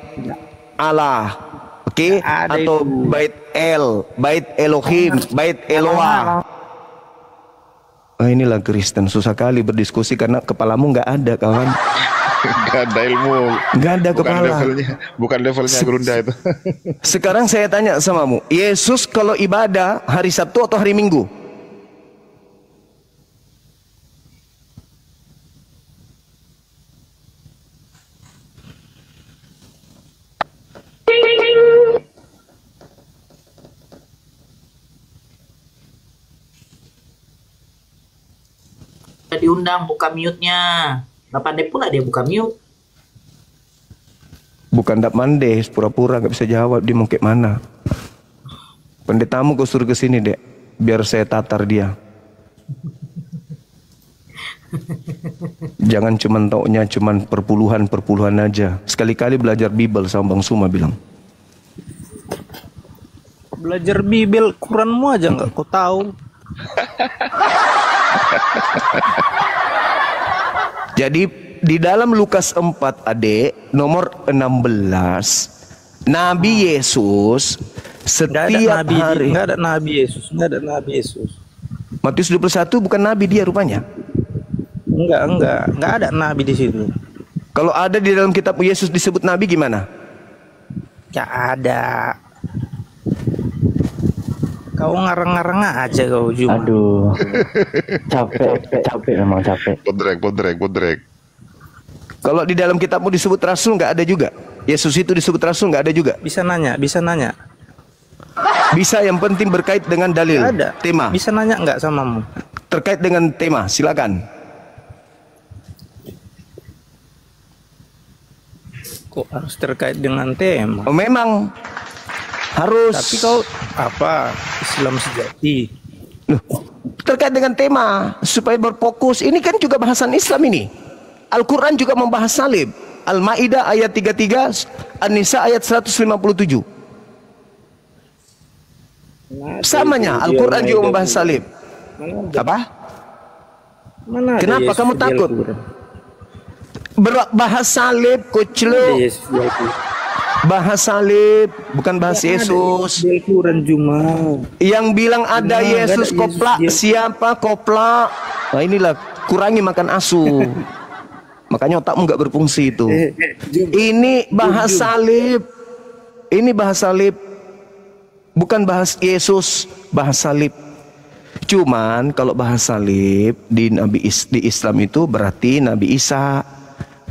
Allah. Oke, atau itu. Bait El, Bait Elohim, Bait Eloah. Inilah Kristen, susah kali berdiskusi karena kepalamu nggak ada, kawan. Nggak ada ilmu. Nggak ada kepala. Bukan levelnya Gerunda itu. Sekarang saya tanya samamu, Yesus kalau ibadah hari Sabtu atau hari Minggu? Diundang buka mute-nya. Nggak pandai pula dia buka mute. Bukan dak mande, pura-pura nggak bisa jawab, dia mau ke mana. Pendetamu kau suruh ke sini, Dek, biar saya tatar dia. Jangan cuman taunya cuman perpuluhan aja. Sekali-kali belajar Bible sama Bang Suma bilang. Belajar Bible, Quranmu aja nggak kau tahu. Jadi di dalam Lukas 4 adek nomor 16, Nabi Yesus setiap hari. Nggak ada Nabi Yesus. Matius 21 bukan Nabi dia rupanya. Enggak ada Nabi di situ. Kalau ada di dalam kitab Yesus disebut Nabi gimana? Nggak ada. Kau ngarang-ngarang aja kau cuma. Aduh, capek memang capek. Podrek. Kalau di dalam kitabmu disebut rasul nggak ada juga. Yesus itu disebut rasul nggak ada juga. Bisa nanya. Bisa, yang penting berkait dengan dalil. Nggak ada. Tema. Bisa nanya nggak samamu? Terkait dengan tema, silakan. Kok harus terkait dengan tema? Oh, memang harus. Tapi kau apa? Islam sejati. Loh, terkait dengan tema supaya berfokus. Ini kan juga bahasan Islam ini. Al-Quran juga membahas salib. Al-Maidah ayat 33, An-Nisa ayat 157. Samanya Al-Quran juga membahas salib. Apa? Mana ada Kenapa Yesus kamu di takut? Al-Quran? Bahas salib, kucluk. Ada Yesus di Al-Quran. Bahas salib, bukan bahas Nggak ada Yesus. Di Al-Quran cuma. Yang bilang ada Nggak Yesus ada koplak, Yesus dia. siapa koplak? Nah inilah, kurangi makan asu. Makanya otakmu nggak berfungsi itu. Ini bahas salib. Ini bahas salib. Bukan bahas Yesus, bahas salib. Cuman kalau bahas salib di di Islam itu berarti Nabi Isa.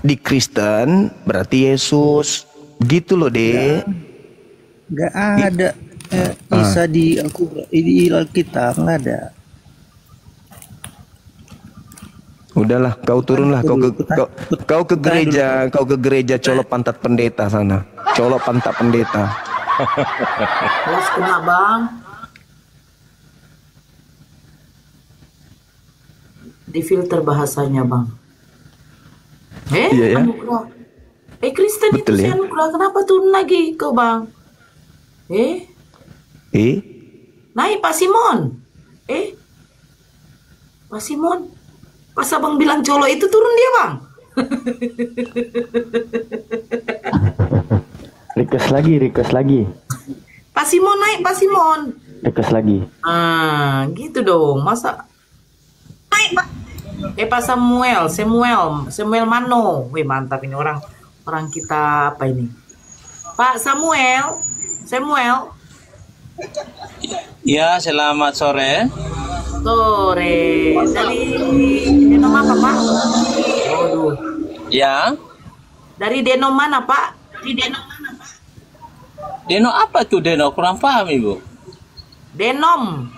Di Kristen berarti Yesus. Gitu loh, Dek. Nggak ada Isa di Al-Quran, di Alkitab nggak ada. Udahlah, kau turunlah, kau ke gereja, colok pantat pendeta sana. Colok pantat pendeta. Terus kena bang. Difilter bahasanya bang. Iya ya. Anugerah. Kristen Betul itu ya. si anugerah. Kenapa turun lagi kau bang? Eh? Naik Pak Simon. Pak Simon, pas abang bilang colo itu turun dia bang. Request lagi. Pak Simon naik, Pak Simon. Request lagi. Ah, gitu dong. Masa naik, Pak? Pak Samuel Mano. Wih, mantap ini orang kita apa ini? Pak Samuel. Ya, selamat sore. Sore. Dari Denom apa, Pak? Waduh. Ya, Dari Denom mana, Pak? Deno apa tuh Deno? Kurang paham Ibu. Denom.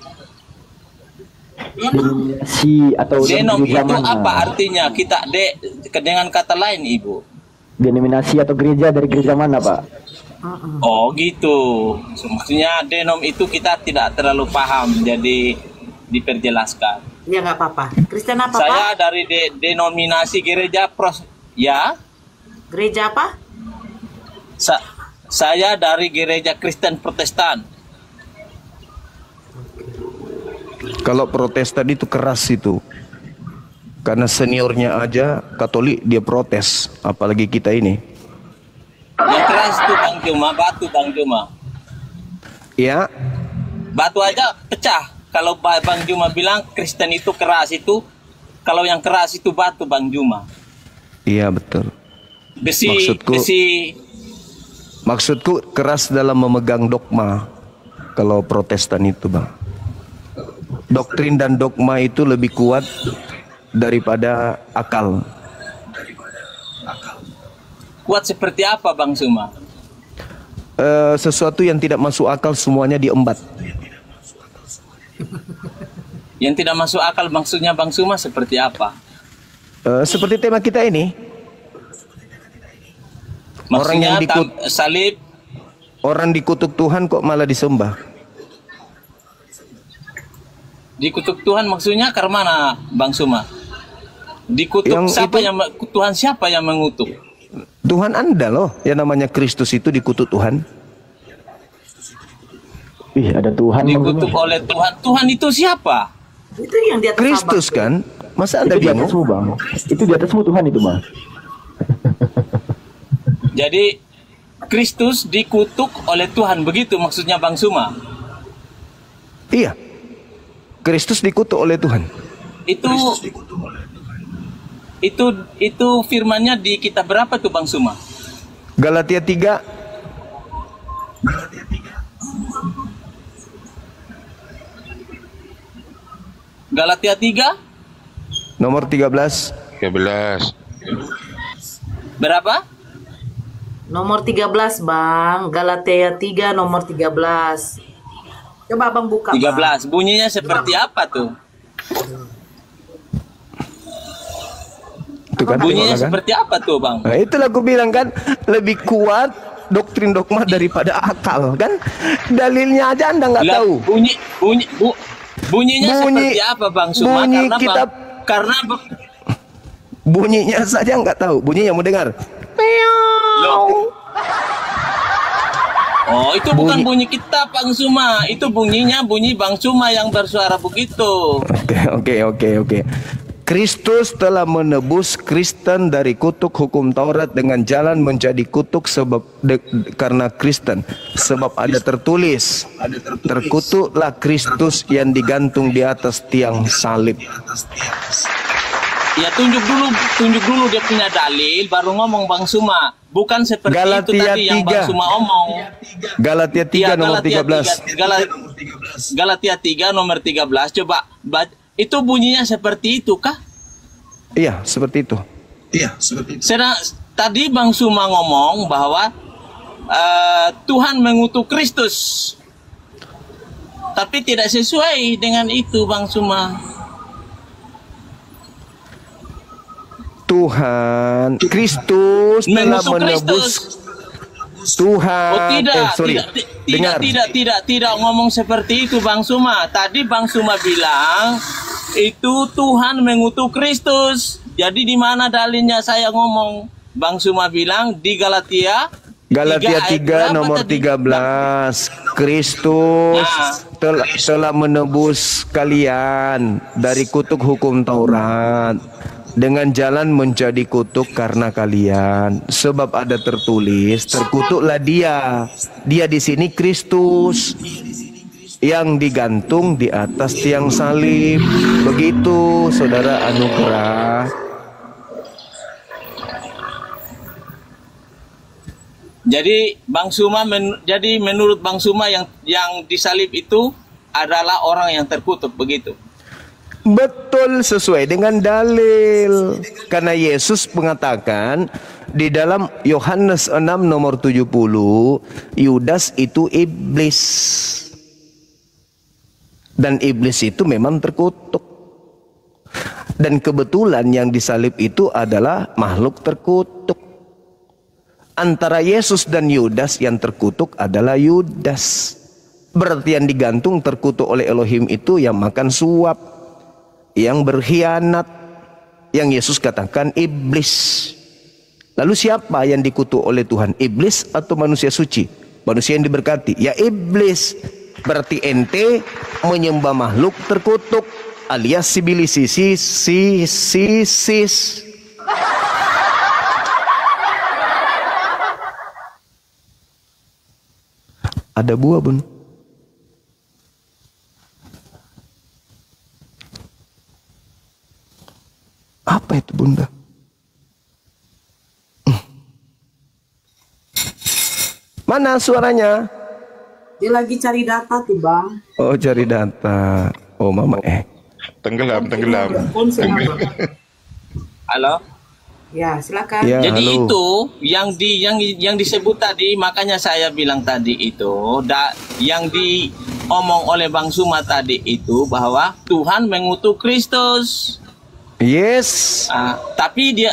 Denominasi atau Denom gereja itu mana? apa artinya? Kita dengan kata lain Ibu. Denominasi atau gereja dari gereja mana, Pak? Oh gitu. Maksudnya denom itu kita tidak terlalu paham, jadi diperjelaskan. Ya nggak apa-apa. Kristen apa, Saya Pak? dari denominasi gereja ya. Gereja apa? Saya dari gereja Kristen Protestan. Kalau Protestan itu keras itu. Karena seniornya aja Katolik dia protes, apalagi kita ini. Yang keras itu Bang Juma, batu Bang Juma. Ya, Batu aja pecah. Kalau Bang Juma bilang Kristen itu keras itu, kalau yang keras itu batu Bang Juma. iya betul. Besi. Maksudku keras dalam memegang dogma. Kalau Protestan itu, Bang. Doktrin dan dogma itu lebih kuat daripada akal. Kuat seperti apa Bang Juma? Sesuatu yang tidak masuk akal semuanya diembat. Yang tidak masuk akal maksudnya Bang Juma seperti apa? Seperti tema kita ini. Maksudnya Orang salib. Orang dikutuk Tuhan kok malah disembah. Dikutuk Tuhan maksudnya karena mana Bang Juma? Dikutuk Tuhan siapa yang mengutuk? Tuhan Anda loh, yang namanya Kristus itu dikutuk Tuhan. Ih, ada Tuhan. Dikutuk oleh Tuhan. Tuhan itu siapa? Itu yang di atas Kristus kan? Masa Anda Itu di bingung? atasmu, Bang. Itu di atasmu Tuhan itu, Bang. Jadi Kristus dikutuk oleh Tuhan, begitu maksudnya Bang Juma? Iya. Kristus dikutuk oleh Tuhan. Itu firmannya di kitab berapa tuh Bang Juma? Galatia 3. Galatia 3 Nomor 13. 13. berapa? Nomor 13, Bang. Galatia 3 nomor 13. Coba Abang buka, 13. Bunyinya seperti apa tuh? Itu kan Bunyinya kan? seperti apa tuh Bang? Nah, itulah aku bilang kan lebih kuat doktrin dogma daripada akal kan. Dalilnya aja Anda nggak Lah, tahu. bunyinya Bunyi- seperti apa Bang Juma? bunyi Karena kitab- Bunyinya saja nggak tahu. Bunyinya mau dengar. Loh. Oh, itu bukan bunyi kitab Bang Juma. Itu bunyinya bunyi Bang Juma yang bersuara begitu. Oke. Kristus telah menebus Kristen dari kutuk hukum Taurat dengan jalan menjadi kutuk karena Kristen. Sebab ada tertulis, terkutuklah Kristus yang digantung di atas tiang salib. Ya tunjuk dulu dia punya dalil baru ngomong Bang Juma. Bukan seperti itu Galatia tadi yang 3. Bang Juma omong. Galatia 3 Ya, nomor 13. Galatia 3 nomor 13. Coba itu bunyinya seperti itu kah? Iya, seperti itu. Tadi Bang Juma ngomong bahwa Tuhan mengutuk Kristus. Tapi tidak sesuai dengan itu Bang Juma. Tuhan Kristus telah menebus Tuhan. Oh tidak ngomong seperti itu Bang Juma. Tadi Bang Juma bilang itu Tuhan mengutuk Kristus. Jadi di mana dalilnya saya ngomong? Bang Juma bilang di Galatia 3 nomor 13. Kristus telah menebus kalian dari kutuk hukum Taurat dengan jalan menjadi kutuk karena kalian, sebab ada tertulis, terkutuklah dia di sini Kristus yang digantung di atas tiang salib. Begitu saudara Anugrah. Jadi Bang Suma jadi menurut Bang Suma yang disalib itu adalah orang yang terkutuk, begitu. Betul, sesuai dengan dalil. Karena Yesus mengatakan di dalam Yohanes 6 nomor 70, Yudas itu iblis. Dan iblis itu memang terkutuk. Dan kebetulan yang disalib itu adalah makhluk terkutuk. Antara Yesus dan Yudas, yang terkutuk adalah Yudas. Berarti yang digantung terkutuk oleh Elohim itu yang makan suap, yang berkhianat, yang Yesus katakan iblis. Lalu siapa yang dikutuk oleh Tuhan? Iblis atau manusia suci? Manusia yang diberkati? Ya iblis. Berarti ente menyembah makhluk terkutuk alias sibilisisi sisis. Ada buah, Bun. Apa itu, Bunda? Mana suaranya? Dia lagi cari data tuh, Bang. Oh, cari data. Oh, Mama Tenggelam. Halo. Ya, silakan. Ya, Jadi halo. itu yang disebut tadi, makanya saya bilang tadi itu, yang diomong oleh Bang Suma tadi itu bahwa Tuhan mengutuk Kristus. Yes. Tapi dia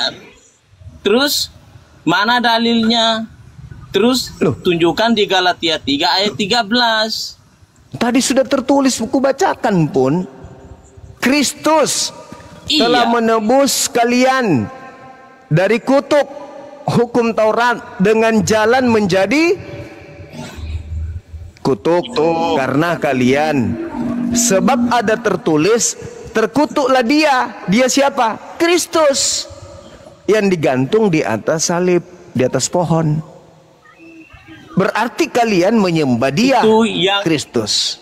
terus mana dalilnya? Terus Loh. tunjukkan di Galatia 3 ayat 13. Tadi sudah tertulis, buku bacakan pun. Kristus telah Iya. menebus kalian dari kutuk hukum Taurat dengan jalan menjadi kutuk karena kalian. Sebab ada tertulis, terkutuklah dia. Dia siapa? Kristus yang digantung di atas salib, di atas pohon. Berarti kalian menyembah dia, Itu yang Kristus.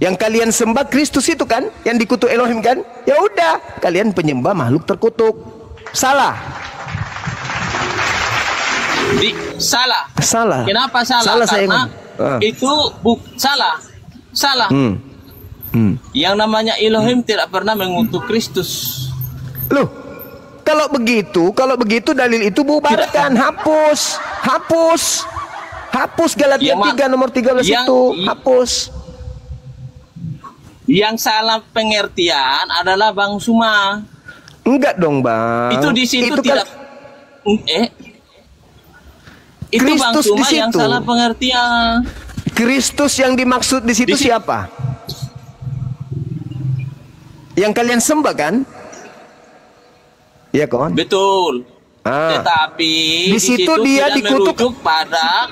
Yang kalian sembah Kristus itu kan, yang dikutuk Elohim kan? Ya udah, kalian penyembah makhluk terkutuk. Salah. salah. Salah. Kenapa salah? Salah saya Karena ngomong. itu salah. Salah. Yang namanya Elohim tidak pernah mengutuk Kristus. Loh, kalau begitu dalil itu bubarkan, hapus Galatia 3 nomor 13 itu, hapus. Yang salah pengertian adalah Bang Suma. Enggak dong, Bang. Itu di situ itu tidak itu Bang Kristus Suma di yang situ. salah pengertian. Kristus yang dimaksud di situ siapa? Yang kalian sembah kan? Iya kan? Betul. Tetapi di situ dia tidak dikutuk merujuk pada.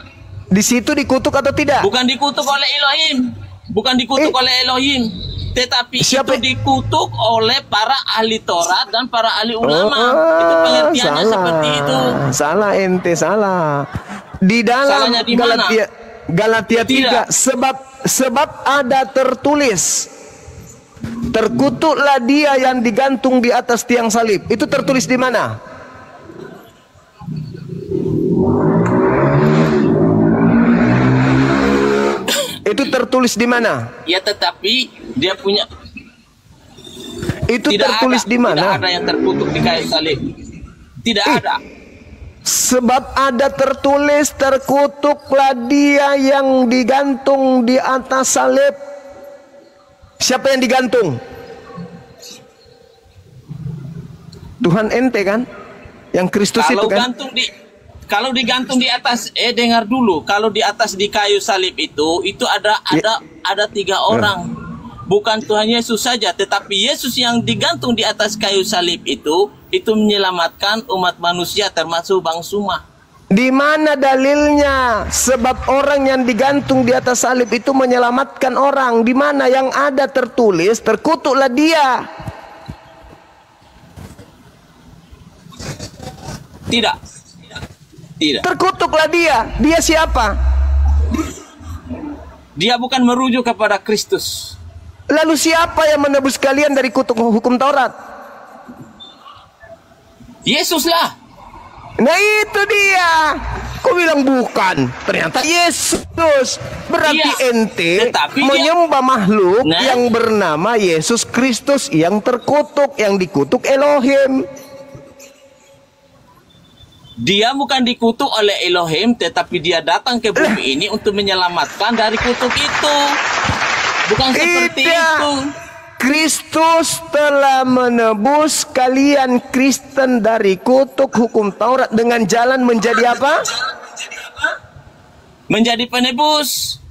Di situ dikutuk atau tidak? Bukan dikutuk oleh Elohim. Bukan dikutuk oleh Elohim. Tetapi Siapa? itu dikutuk oleh para ahli Taurat dan para ahli ulama. Itu pengertiannya seperti itu. Salah ente, salah. Di dalam Salahnya di mana? Galatia 3 Tidak. sebab ada tertulis, terkutuklah dia yang digantung di atas tiang salib. Itu tertulis di mana? Itu tertulis di mana? Ya tetapi dia punya. Itu Tidak tertulis ada, di mana? Tidak ada yang terkutuk di kayu salib. Tidak ada. Sebab ada tertulis, terkutuklah dia yang digantung di atas salib. Siapa yang digantung? Tuhan ente kan? Yang Kristus itu kan? Kalau digantung di atas, dengar dulu. Kalau di atas di kayu salib itu ada 3 orang. Bukan Tuhan Yesus saja, tetapi Yesus yang digantung di atas kayu salib itu menyelamatkan umat manusia termasuk Bang Suma. Di mana dalilnya? Sebab orang yang digantung di atas salib itu menyelamatkan orang. Di mana yang ada tertulis, terkutuklah dia. Tidak. Tidak. Terkutuklah dia. Dia siapa? Dia bukan merujuk kepada Kristus. Lalu siapa yang menebus kalian dari kutuk hukum Taurat? Yesuslah. Nah itu dia. Kau bilang bukan. Ternyata Yesus. Berarti Iya, ente tetapi menyembah makhluk Nah. yang bernama Yesus Kristus yang terkutuk, yang dikutuk Elohim. Dia bukan dikutuk oleh Elohim, tetapi dia datang ke bumi ini untuk menyelamatkan dari kutuk itu. Bukan seperti Tidak. itu. Kristus telah menebus kalian Kristen dari kutuk hukum Taurat dengan jalan menjadi apa? Menjadi penebus.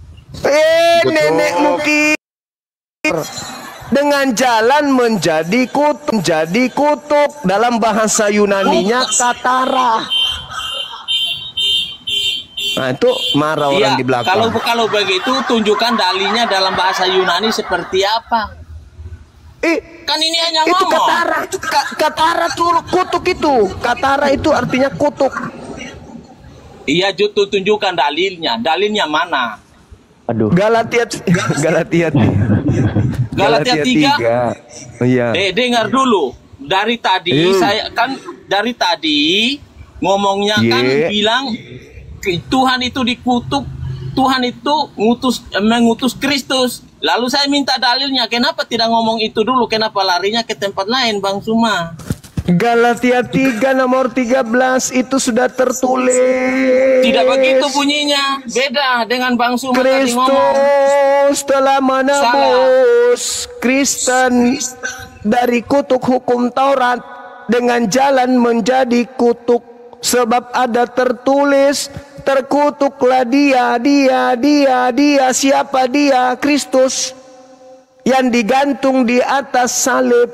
Nenekmu kir. Dengan jalan menjadi kutuk dalam bahasa Yunaninya katara. Nah itu marah orang Iya, di belakang. kalau begitu tunjukkan dalilnya dalam bahasa Yunani seperti apa. Kan ini hanya Itu ngomong. katara, katara tuh kutuk itu. Katara itu artinya kutuk. Iya, Jutu tunjukkan dalilnya. Dalilnya mana? Aduh. Galatia 3. Iya. Dengar dulu. Dari tadi dari tadi ngomongnya kan Ye. bilang Tuhan itu dikutuk. Tuhan itu mengutus Kristus. Lalu saya minta dalilnya. Kenapa tidak ngomong itu dulu? Kenapa larinya ke tempat lain, Bang Suma? Galatia 3 nomor 13 itu sudah tertulis. Tidak begitu bunyinya. Beda dengan Bang Suma tadi ngomong. Kristus telah menebus Kristen dari kutuk hukum Taurat dengan jalan menjadi kutuk. Sebab ada tertulis, terkutuklah dia. Siapa dia? Kristus yang digantung di atas salib.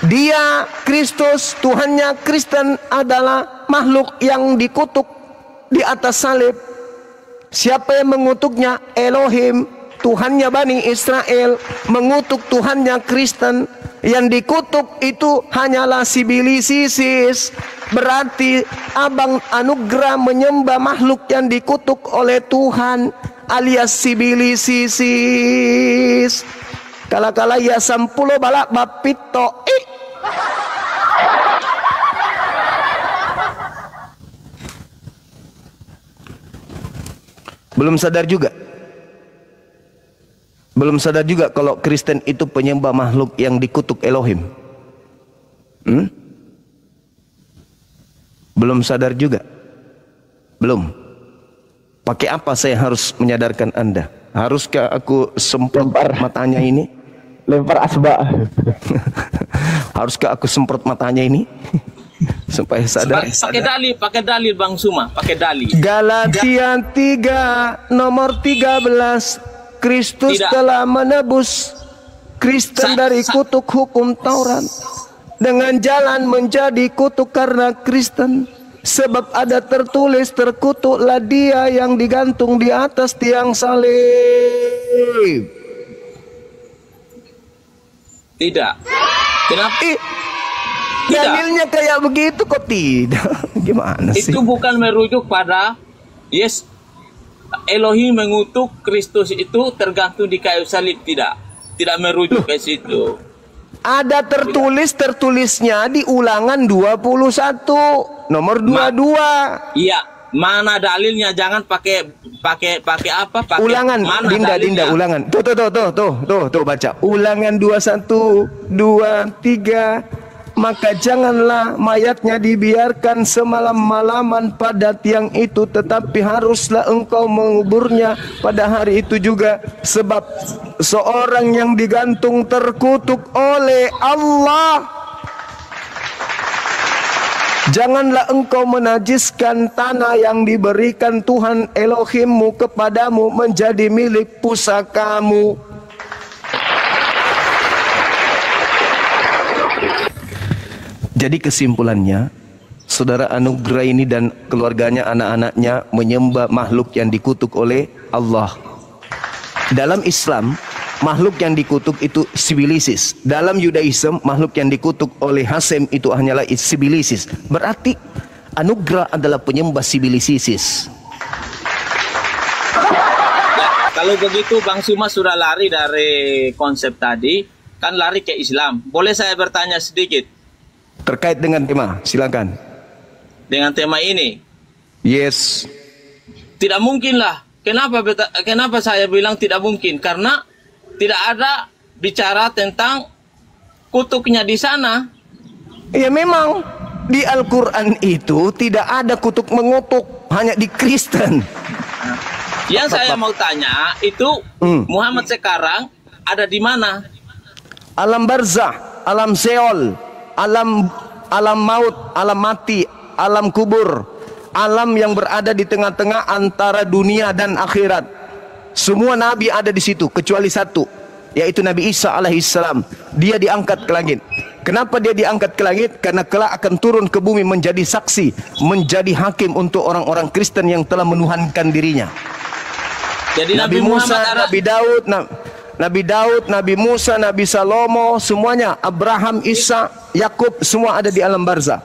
Dia, Kristus, Tuhannya Kristen adalah makhluk yang dikutuk di atas salib. Siapa yang mengutuknya? Elohim, Tuhannya Bani Israel, mengutuk Tuhannya Kristen. Yang dikutuk itu hanyalah sibilisisis. Berarti abang anugerah menyembah makhluk yang dikutuk oleh Tuhan alias sibilisisis. Kala-kala ya sampulo balak bapito. Belum sadar juga kalau Kristen itu penyembah makhluk yang dikutuk Elohim. Belum sadar juga. Belum. Pakai apa saya harus menyadarkan Anda? Haruskah aku semprot matanya ini? Lempar asbak. Haruskah aku semprot matanya ini? Supaya sadar. Pakai dalil Bang Suma, pakai dalil. Galatia 3 nomor 13. Kristus telah menebus Kristen dari kutuk hukum Taurat dengan jalan menjadi kutuk karena Kristen. Sebab ada tertulis, terkutuklah dia yang digantung di atas tiang salib. Tidak. Kenapa? Dalilnya kayak begitu kok tidak? Gimana sih? Itu bukan merujuk pada Elohim mengutuk Kristus itu tergantung di kayu salib. Tidak merujuk ke situ. Ada tertulisnya di Ulangan 21 nomor 22. Iya, mana dalilnya? Jangan pakai apa? Pakai Ulangan, mana Dinda, dalilnya? Ulangan. Tuh baca. Ulangan 21, 2, 3. Maka janganlah mayatnya dibiarkan semalam-malaman pada tiang itu, tetapi haruslah engkau menguburnya pada hari itu juga. Sebab seorang yang digantung terkutuk oleh Allah. Janganlah engkau menajiskan tanah yang diberikan Tuhan Elohimmu kepadamu menjadi milik pusakamu. Jadi kesimpulannya, saudara Anugrah ini dan keluarganya, anak-anaknya menyembah makhluk yang dikutuk oleh Allah. Dalam Islam, makhluk yang dikutuk itu Sibilisis. Dalam Yudaism, makhluk yang dikutuk oleh Hasem itu hanyalah Sibilisis. Berarti Anugrah adalah penyembah Sibilisis. Kalau begitu Bang Suma sudah lari dari konsep tadi, kan lari ke Islam. Boleh saya bertanya sedikit? Terkait dengan tema, silakan. Dengan tema ini? Yes. Tidak mungkin lah. Kenapa saya bilang tidak mungkin? Karena tidak ada bicara tentang kutuknya di sana. Ya memang di Al-Quran itu tidak ada kutuk mengutuk, hanya di Kristen. Yang saya mau tanya itu Muhammad sekarang ada di mana? Alam barzah, alam Seol, alam maut, alam mati, alam kubur, alam yang berada di tengah-tengah antara dunia dan akhirat. Semua nabi ada di situ kecuali satu, yaitu Nabi Isa alaihissalam. Dia diangkat ke langit. Kenapa dia diangkat ke langit? Karena kelak akan turun ke bumi menjadi saksi, menjadi hakim untuk orang-orang Kristen yang telah menuhankan dirinya. Jadi Nabi Musa, Nabi Daud, Nabi Musa, Nabi Salomo, semuanya, Abraham, Isa, Yakub, semua ada di alam barzah.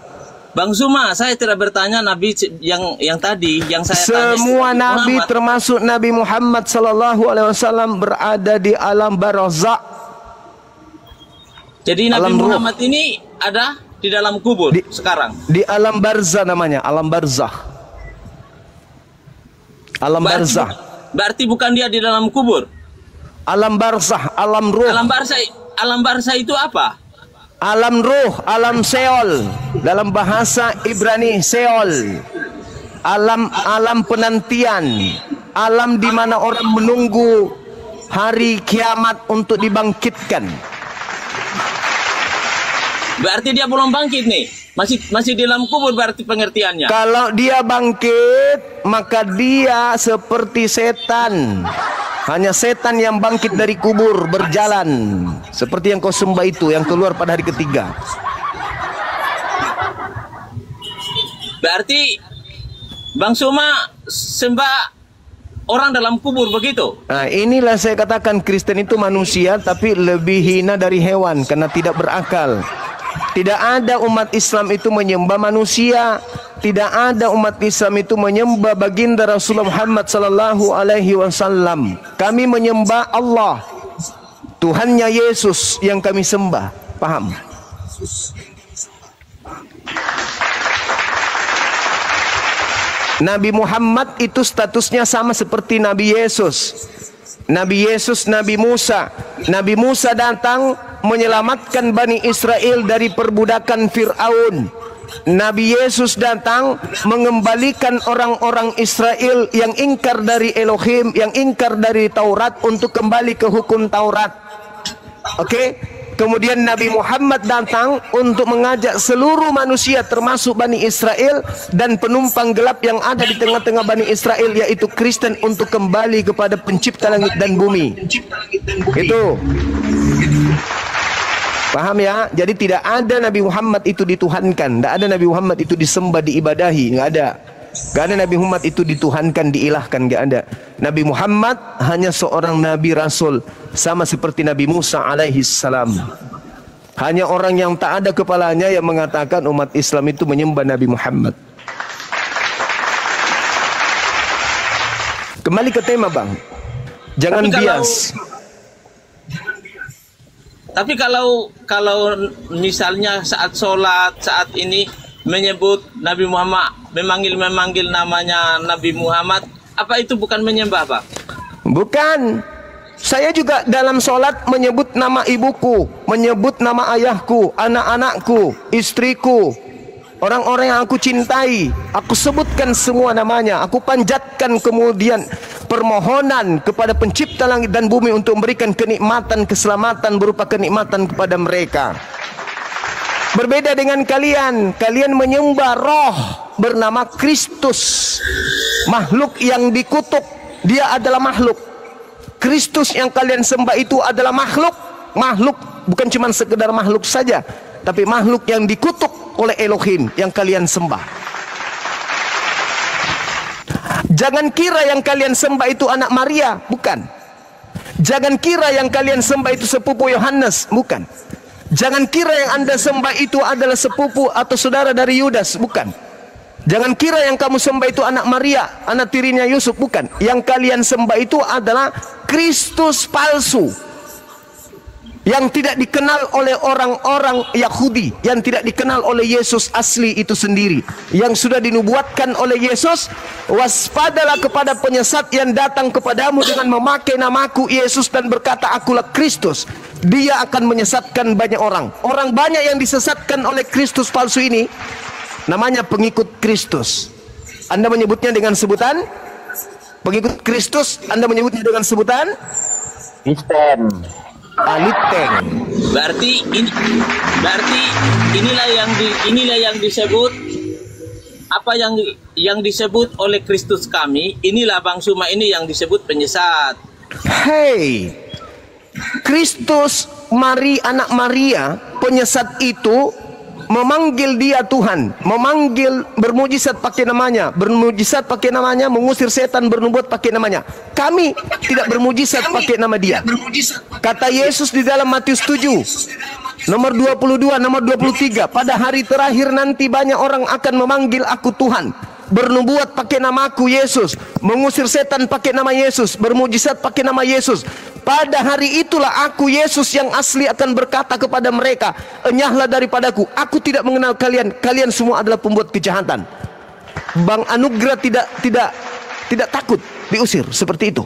Bang Zuma, saya tidak bertanya Nabi yang tadi, yang saya tanya. Semua Nabi termasuk Nabi Muhammad sallallahu alaihi wasallam berada di alam barzah. Jadi Nabi Muhammad ini ada di dalam kubur sekarang. Di alam barzah namanya, alam barzah. Alam barzah. Berarti bukan dia di dalam kubur. Alam barzah, alam ruh. Alam barzah itu apa? Alam ruh, alam Seol. Dalam bahasa Ibrani Seol. Alam penantian. Alam di mana orang menunggu hari kiamat untuk dibangkitkan. Berarti dia belum bangkit nih. Masih di dalam kubur berarti pengertiannya. Kalau dia bangkit, maka dia seperti setan. Hanya setan yang bangkit dari kubur berjalan. Seperti yang kau sembah itu, yang keluar pada hari ketiga. Berarti Bang Suma sembah orang dalam kubur begitu? Nah, inilah saya katakan Kristen itu manusia tapi lebih hina dari hewan karena tidak berakal. Tidak ada umat Islam itu menyembah manusia. Tidak ada umat Islam itu menyembah baginda Rasulullah Muhammad sallallahu alaihi wasallam. Kami menyembah Allah, Tuhannya Yesus yang kami sembah. Paham? Nabi Muhammad itu statusnya sama seperti Nabi Yesus. Nabi Yesus, Nabi Musa. Nabi Musa datang menyelamatkan Bani Israel dari perbudakan Fir'aun. Nabi Yesus datang mengembalikan orang-orang Israel yang ingkar dari Elohim, yang ingkar dari Taurat untuk kembali ke hukum Taurat. Oke? Kemudian Nabi Muhammad datang untuk mengajak seluruh manusia termasuk Bani Israel dan penumpang gelap yang ada di tengah-tengah Bani Israel yaitu Kristen untuk kembali kepada pencipta langit dan bumi. Itu. Paham ya? Jadi tidak ada Nabi Muhammad itu dituhankan, tidak ada Nabi Muhammad itu disembah, diibadahi, nggak ada. Nggak ada Nabi Muhammad itu dituhankan, diilahkan, nggak ada. Nabi Muhammad hanya seorang Nabi Rasul, sama seperti Nabi Musa alaihi salam. Hanya orang yang tak ada kepalanya yang mengatakan umat Islam itu menyembah Nabi Muhammad. Kembali ke tema, Bang. Jangan bias. Tapi kalau misalnya saat sholat saat ini menyebut Nabi Muhammad, memanggil namanya Nabi Muhammad, apa itu bukan menyembah, Pak? Bukan. Saya juga dalam sholat menyebut nama ibuku, menyebut nama ayahku, anak-anakku, istriku, orang-orang yang aku cintai. Aku sebutkan semua namanya. Aku panjatkan kemudian permohonan kepada pencipta langit dan bumi untuk memberikan kenikmatan, keselamatan berupa kenikmatan kepada mereka. Berbeda dengan kalian. Kalian menyembah roh bernama Kristus, makhluk yang dikutuk. Dia adalah makhluk. Kristus yang kalian sembah itu adalah makhluk. Makhluk bukan cuma sekedar makhluk saja, tapi makhluk yang dikutuk oleh Elohim yang kalian sembah. Jangan kira yang kalian sembah itu anak Maria, bukan. Jangan kira yang kalian sembah itu sepupu Yohanes, bukan. Jangan kira yang Anda sembah itu adalah sepupu atau saudara dari Yudas, bukan. Jangan kira yang kamu sembah itu anak Maria, anak tirinya Yusuf, bukan. Yang kalian sembah itu adalah Kristus palsu, yang tidak dikenal oleh orang-orang Yahudi, yang tidak dikenal oleh Yesus asli itu sendiri, yang sudah dinubuatkan oleh Yesus. Waspadalah kepada penyesat yang datang kepadamu dengan memakai namaku Yesus dan berkata akulah Kristus. Dia akan menyesatkan banyak orang. Orang banyak yang disesatkan oleh Kristus palsu ini namanya pengikut Kristus. Anda menyebutnya dengan sebutan pengikut Kristus, Anda menyebutnya dengan sebutan Kristen. Aliteng. Berarti inilah yang disebut apa yang disebut oleh Kristus kami. Inilah Bang Suma ini yang disebut penyesat. Hei, Kristus anak Maria, penyesat itu memanggil dia Tuhan, memanggil, bermujizat pakai namanya, bermujizat pakai namanya, mengusir setan, bernubuat pakai namanya. Kami tidak bermujizat pakai nama dia. Kata Yesus di dalam Matius 7 nomor 22, nomor 23, pada hari terakhir nanti banyak orang akan memanggil aku Tuhan, bernubuat pakai namaku Yesus, mengusir setan pakai nama Yesus, bermujizat pakai nama Yesus. Pada hari itulah aku Yesus yang asli akan berkata kepada mereka, enyahlah daripadaku, aku tidak mengenal kalian, kalian semua adalah pembuat kejahatan. Bang Anugrah tidak takut diusir seperti itu.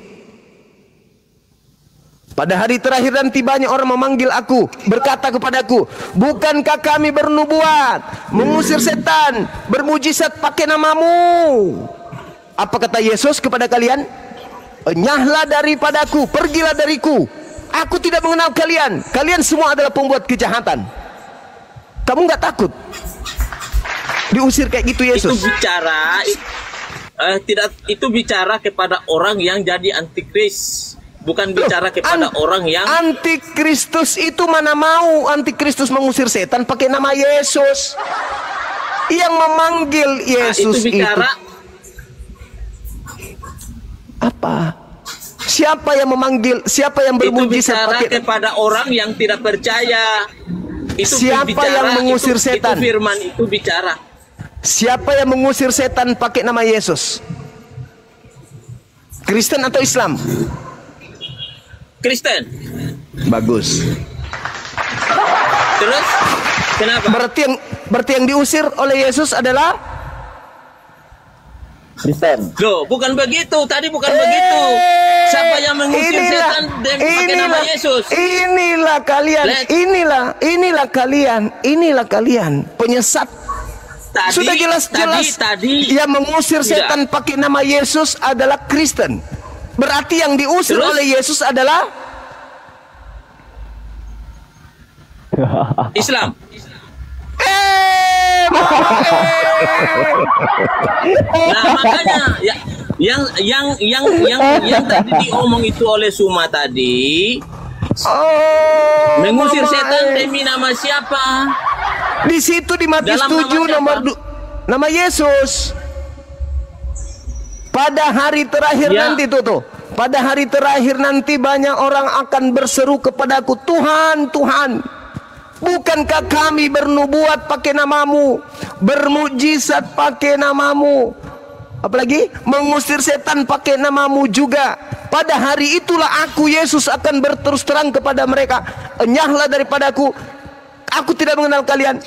Pada hari terakhir nanti banyak orang memanggil aku, berkata kepadaku, bukankah kami bernubuat, mengusir setan, bermujizat pakai namamu? Apa kata Yesus kepada kalian? Enyahlah daripadaku, pergilah dariku, aku tidak mengenal kalian, kalian semua adalah pembuat kejahatan. Kamu nggak takut diusir kayak gitu Yesus? Itu bicara kepada orang yang jadi antikris, bukan bicara kepada orang yang antikristus. Itu mana mau antikristus mengusir setan pakai nama Yesus? Yang memanggil Yesus itu bicara apa? Siapa yang memanggil? Siapa yang bermujizat pakai kepada orang yang tidak percaya? Itu siapa bicara, yang mengusir setan? Itu firman itu bicara. Siapa yang mengusir setan pakai nama Yesus? Kristen atau Islam? Kristen. Bagus. Terus kenapa? Berarti yang diusir oleh Yesus adalah Kristen. Loh, bukan begitu. Tadi bukan begitu. Siapa yang mengusir setan pakai nama Yesus? Inilah kalian. Inilah kalian penyesat. Sudah jelas-jelas yang mengusir setan pakai nama Yesus adalah Kristen. Berarti yang diusir oleh Yesus adalah Islam. Nah makanya yang tadi diomong itu oleh Suma tadi, mengusir setan demi nama siapa? Di situ di Matius 7 nama Yesus. Pada hari terakhir nanti tuh. Pada hari terakhir nanti banyak orang akan berseru kepadaku, Tuhan, Tuhan, bukankah kami bernubuat pakai namamu, bermujizat pakai namamu, apalagi mengusir setan pakai namamu juga. Pada hari itulah aku Yesus akan berterus terang kepada mereka, enyahlah daripadaku, aku tidak mengenal kalian,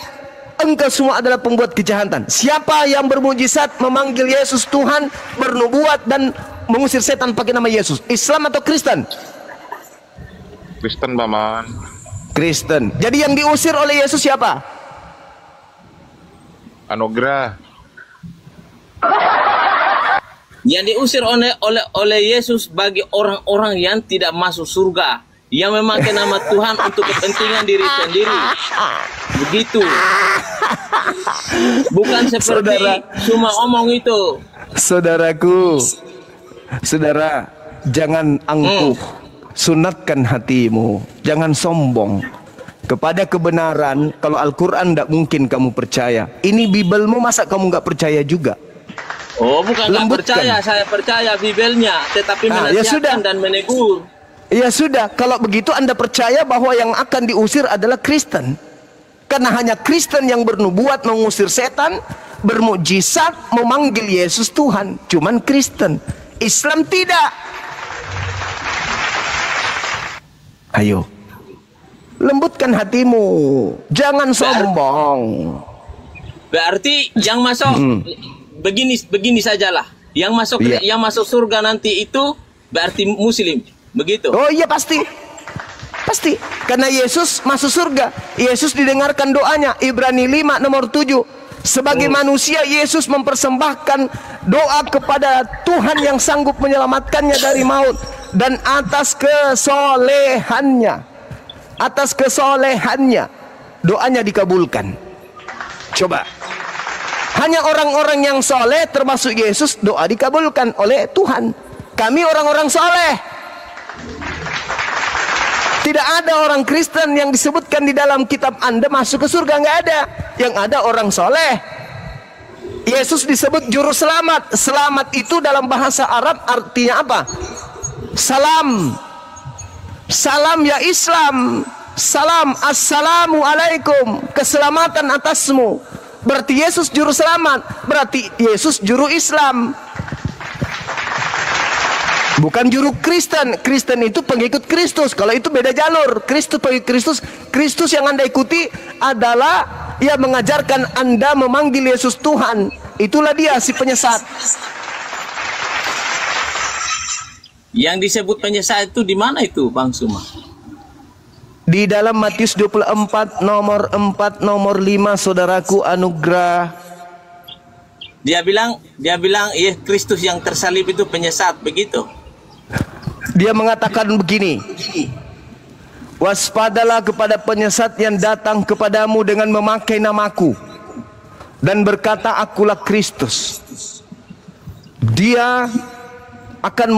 engkau semua adalah pembuat kejahatan. Siapa yang bermujizat memanggil Yesus Tuhan, bernubuat dan mengusir setan pakai nama Yesus? Islam atau Kristen? Kristen, Paman. Kristen. Jadi yang diusir oleh Yesus siapa? Anugerah. Yang diusir oleh Yesus bagi orang-orang yang tidak masuk surga, yang memakai nama Tuhan untuk kepentingan diri sendiri. Begitu. Bukan seperti cuma omong itu. Saudaraku, saudara, jangan angkuh. Sunatkan hatimu, jangan sombong. kepada kebenaran. Kalau Al-Quran tidak mungkin kamu percaya. Ini Bibelmu, masa kamu nggak percaya juga? Oh, bukan nggak Lembutkan. percaya, saya percaya Bibelnya, tetapi Ya sudah. menasihatkan dan menegur. Ya sudah, kalau begitu Anda percaya bahwa yang akan diusir adalah Kristen. Karena hanya Kristen yang bernubuat mengusir setan, bermukjizat, memanggil Yesus Tuhan. Cuman Kristen. Islam tidak. Ayo, lembutkan hatimu. Jangan sombong. Berarti yang masuk begini sajalah. Yang masuk Iya. yang masuk surga nanti itu berarti Muslim. Begitu. Oh iya pasti. Pasti. Karena Yesus masuk surga. Yesus didengarkan doanya. Ibrani 5 nomor 7. Sebagai manusia Yesus mempersembahkan doa kepada Tuhan yang sanggup menyelamatkannya dari maut. Dan atas kesolehannya, doanya dikabulkan. Coba. Hanya orang-orang yang soleh termasuk Yesus, doa dikabulkan oleh Tuhan. Kami orang-orang soleh. Tidak ada orang Kristen yang disebutkan di dalam kitab Anda masuk ke surga, nggak ada. Yang ada orang soleh. Yesus disebut juru selamat. Selamat itu dalam bahasa Arab artinya apa? Salam. Salam ya Islam. Salam, assalamu alaikum. Keselamatan atasmu. Berarti Yesus juru selamat. Berarti Yesus juru Islam. Bukan juru Kristen. Kristen itu pengikut Kristus. Kalau itu beda jalur. Kristus pengikut Kristus. Kristus yang Anda ikuti adalah yang mengajarkan Anda memanggil Yesus Tuhan. Itulah dia si penyesat. Yang disebut penyesat itu di mana itu, Bang Suma? Di dalam Matius 24 nomor 4 nomor 5, saudaraku anugerah. Dia bilang ya Kristus yang tersalib itu penyesat, begitu. Dia mengatakan begini. Waspadalah kepada penyesat yang datang kepadamu dengan memakai namaku dan berkata akulah Kristus. Dia akan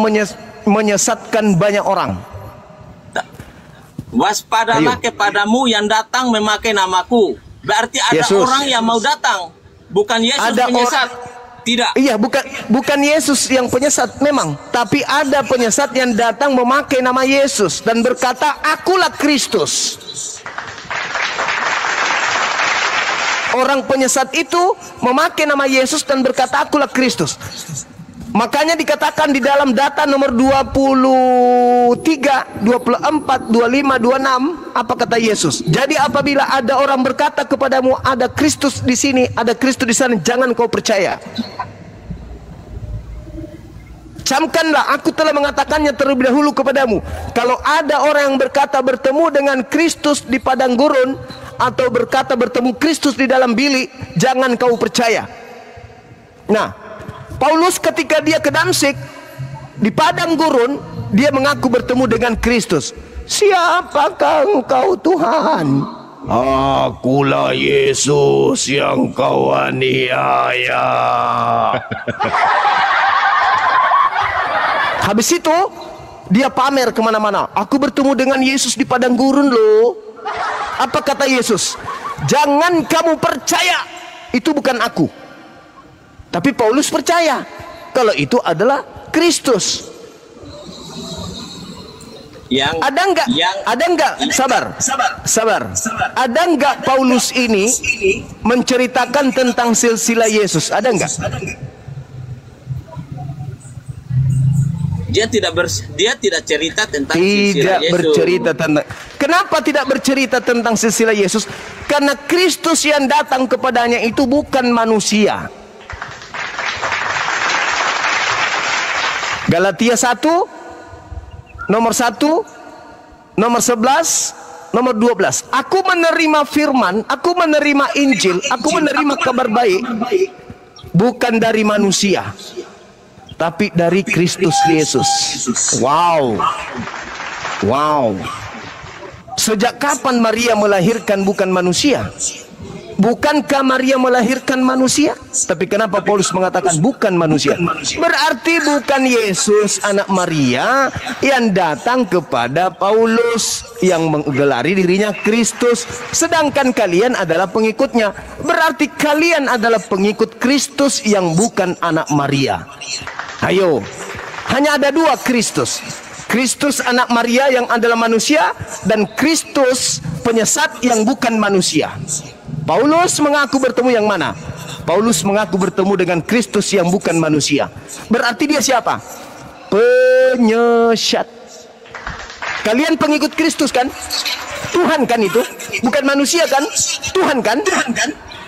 menyesatkan banyak orang. Waspadalah kepadamu yang datang memakai namaku. Berarti ada Yesus. orang yang mau datang, bukan Yesus Ada penyesat. Tidak. Iya, bukan Yesus yang penyesat memang, tapi ada penyesat yang datang memakai nama Yesus dan berkata, "Akulah Kristus." Orang penyesat itu memakai nama Yesus dan berkata, "Akulah Kristus." Makanya dikatakan di dalam data nomor 23, 24, 25, 26, apa kata Yesus? Jadi apabila ada orang berkata kepadamu ada Kristus di sini, ada Kristus di sana, jangan kau percaya. Camkanlah, aku telah mengatakannya terlebih dahulu kepadamu. Kalau ada orang yang berkata bertemu dengan Kristus di padang gurun, atau berkata bertemu Kristus di dalam bilik, jangan kau percaya. Nah, Paulus ketika dia ke Damsyik di padang gurun, dia mengaku bertemu dengan Kristus. Siapakah engkau Tuhan? Akulah Yesus yang kau aniaya. Habis itu dia pamer kemana-mana. Aku bertemu dengan Yesus di padang gurun loh. Apa kata Yesus? Jangan kamu percaya, itu bukan aku. Tapi Paulus percaya kalau itu adalah Kristus. Ada enggak? Sabar. Ada enggak Paulus ini menceritakan tentang silsilah Yesus? Ada enggak? Dia tidak cerita tentang silsilah Tidak Yesus. bercerita tentang. Kenapa tidak bercerita tentang silsilah Yesus? Karena Kristus yang datang kepadanya itu bukan manusia. Galatia 1 nomor 1 nomor 11 nomor 12. Aku menerima firman, aku menerima Injil, aku menerima kabar baik bukan dari manusia, tapi dari Kristus Yesus. Wow. Sejak kapan Maria melahirkan bukan manusia? Bukankah Maria melahirkan manusia? Tapi kenapa Paulus mengatakan bukan manusia? Berarti bukan Yesus anak Maria yang datang kepada Paulus yang menggelari dirinya Kristus, sedangkan kalian adalah pengikutnya. Berarti kalian adalah pengikut Kristus yang bukan anak Maria. Ayo, hanya ada dua Kristus. Kristus anak Maria yang adalah manusia, dan Kristus penyesat yang bukan manusia. Paulus mengaku bertemu yang mana? Paulus mengaku bertemu dengan Kristus yang bukan manusia. Berarti dia siapa? Penyesat. Kalian pengikut Kristus kan? Tuhan kan itu? Bukan manusia kan? Tuhan kan?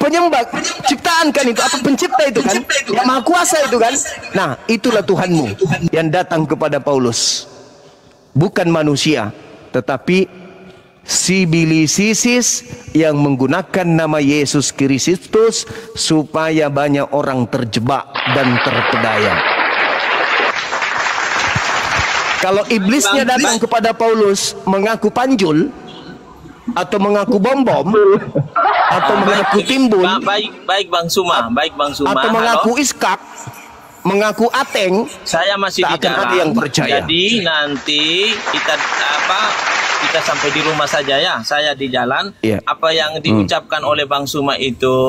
Penyembah, ciptaan kan itu? Apa pencipta itu kan? Yang maha kuasa itu kan? Nah, itulah Tuhanmu yang datang kepada Paulus. Bukan manusia, tetapi sibilisisis yang menggunakan nama Yesus Kristus supaya banyak orang terjebak dan terpedaya. Kalau iblisnya datang kepada Paulus mengaku panjul, atau mengaku bom-bom, atau mengaku timbul, baik Bang Suma, atau mengaku iskak, mengaku ateng, saya masih tak akan ada yang percaya. Jadi nanti kita sampai di rumah saja ya. Saya di jalan. Apa yang diucapkan oleh Bang Suma itu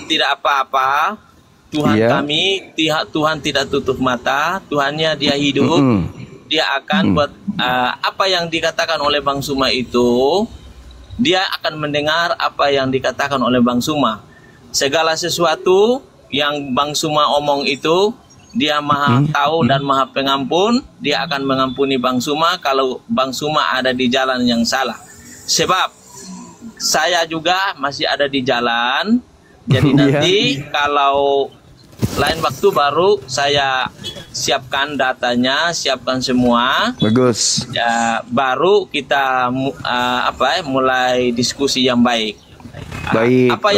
tidak apa-apa. Tuhan kami, Tuhan tidak tutup mata. Tuhannya dia hidup. Dia akan buat apa yang dikatakan oleh Bang Suma itu. Dia akan mendengar apa yang dikatakan oleh Bang Suma. Segala sesuatu yang Bang Suma omong itu, dia maha tahu dan maha pengampun. Dia akan mengampuni Bang Suma kalau Bang Suma ada di jalan yang salah. Sebab saya juga masih ada di jalan. Jadi nanti kalau lain waktu baru saya siapkan datanya, siapkan semua. Bagus. Ya, baru kita mulai diskusi yang baik. Baik, apa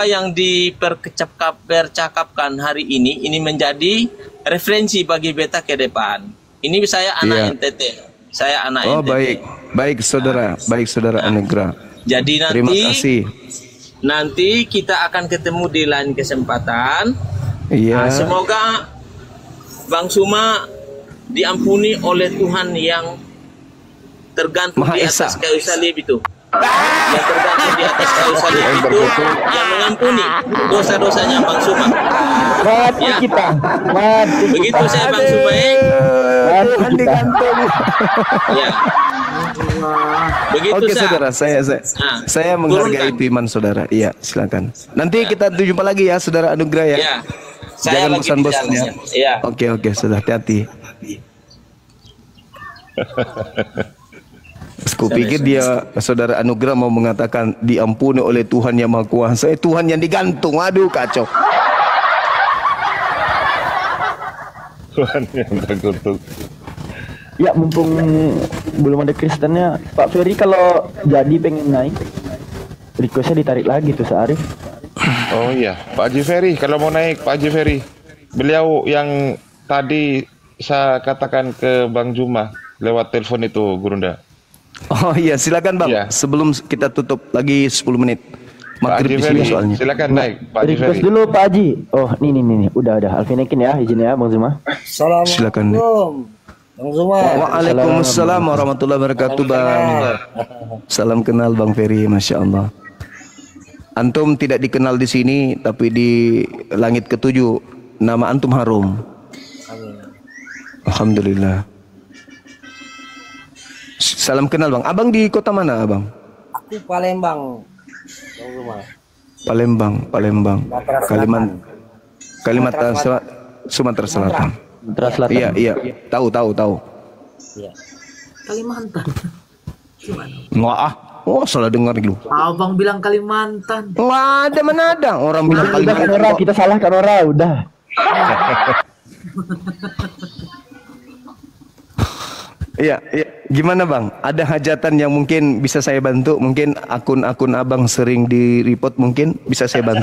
yang dipercakapkan hari ini menjadi referensi bagi beta ke depan. Ini saya anak NTT. Saya anak NTT. Baik saudara, Anugrah. Jadi terima kasih. Nanti kita akan ketemu di lain kesempatan. Semoga Bang Suma diampuni oleh Tuhan yang tergantung di atas kayu salib itu. Yang tergantung di atas kayu salib itu yang mengampuni dosa-dosanya Bang Suma. Mati kita. Begitu saya Bang Suma. Mati digantung. Ya. Begitu. Oke saudara, saya menghargai itu iman saudara. Iya, silakan. Nanti kita jumpa lagi ya saudara Anugrah ya. Iya. Saya jangan bosan-bosan ya. Iya. Oke, sudah hati-hati. Kupikir dia saudara Anugrah mau mengatakan diampuni oleh Tuhan yang Maha Kuasa. Tuhan yang digantung. Aduh kacau. Tuhan yang terkutuk. Ya mumpung belum ada Kristennya, Pak Ferry kalau jadi pengen naik, requestnya ditarik lagi tuh Arif. Oh iya, Pak Haji Ferry kalau mau naik, Pak Haji Ferry. Beliau yang tadi saya katakan ke Bang Juma lewat telepon itu, Gurunda. Oh iya, silakan Bang. Iya. Sebelum kita tutup lagi 10 menit. Maghrib di sini soalnya. Silakan naik, Pak Haji Ferry. Request dulu Pak Haji. Oh, nih. Udah. Alvin naikin ya, izin ya Bang Juma. Assalamualaikum. Waalaikumsalam warahmatullahi wabarakatuh Bang. Salam kenal Bang Ferry, Masya Allah. Antum tidak dikenal di sini, tapi di langit ketujuh nama antum harum. Alhamdulillah. Salam kenal Bang. Abang di kota mana Abang? Aku Palembang. Palembang. Kalimantan Sumatera Selatan. Iya. Tahu. Iya. Kalimantan. Gimana? Nggak Oh, salah dengar gitu. Abang bilang Kalimantan. Nggak ada, mana ada. Orang bilang Kalimantan. Kita salahkan orang, udah. Iya. Gimana Bang? Ada hajatan yang mungkin bisa saya bantu? Mungkin akun-akun Abang sering di report, mungkin bisa saya bantu.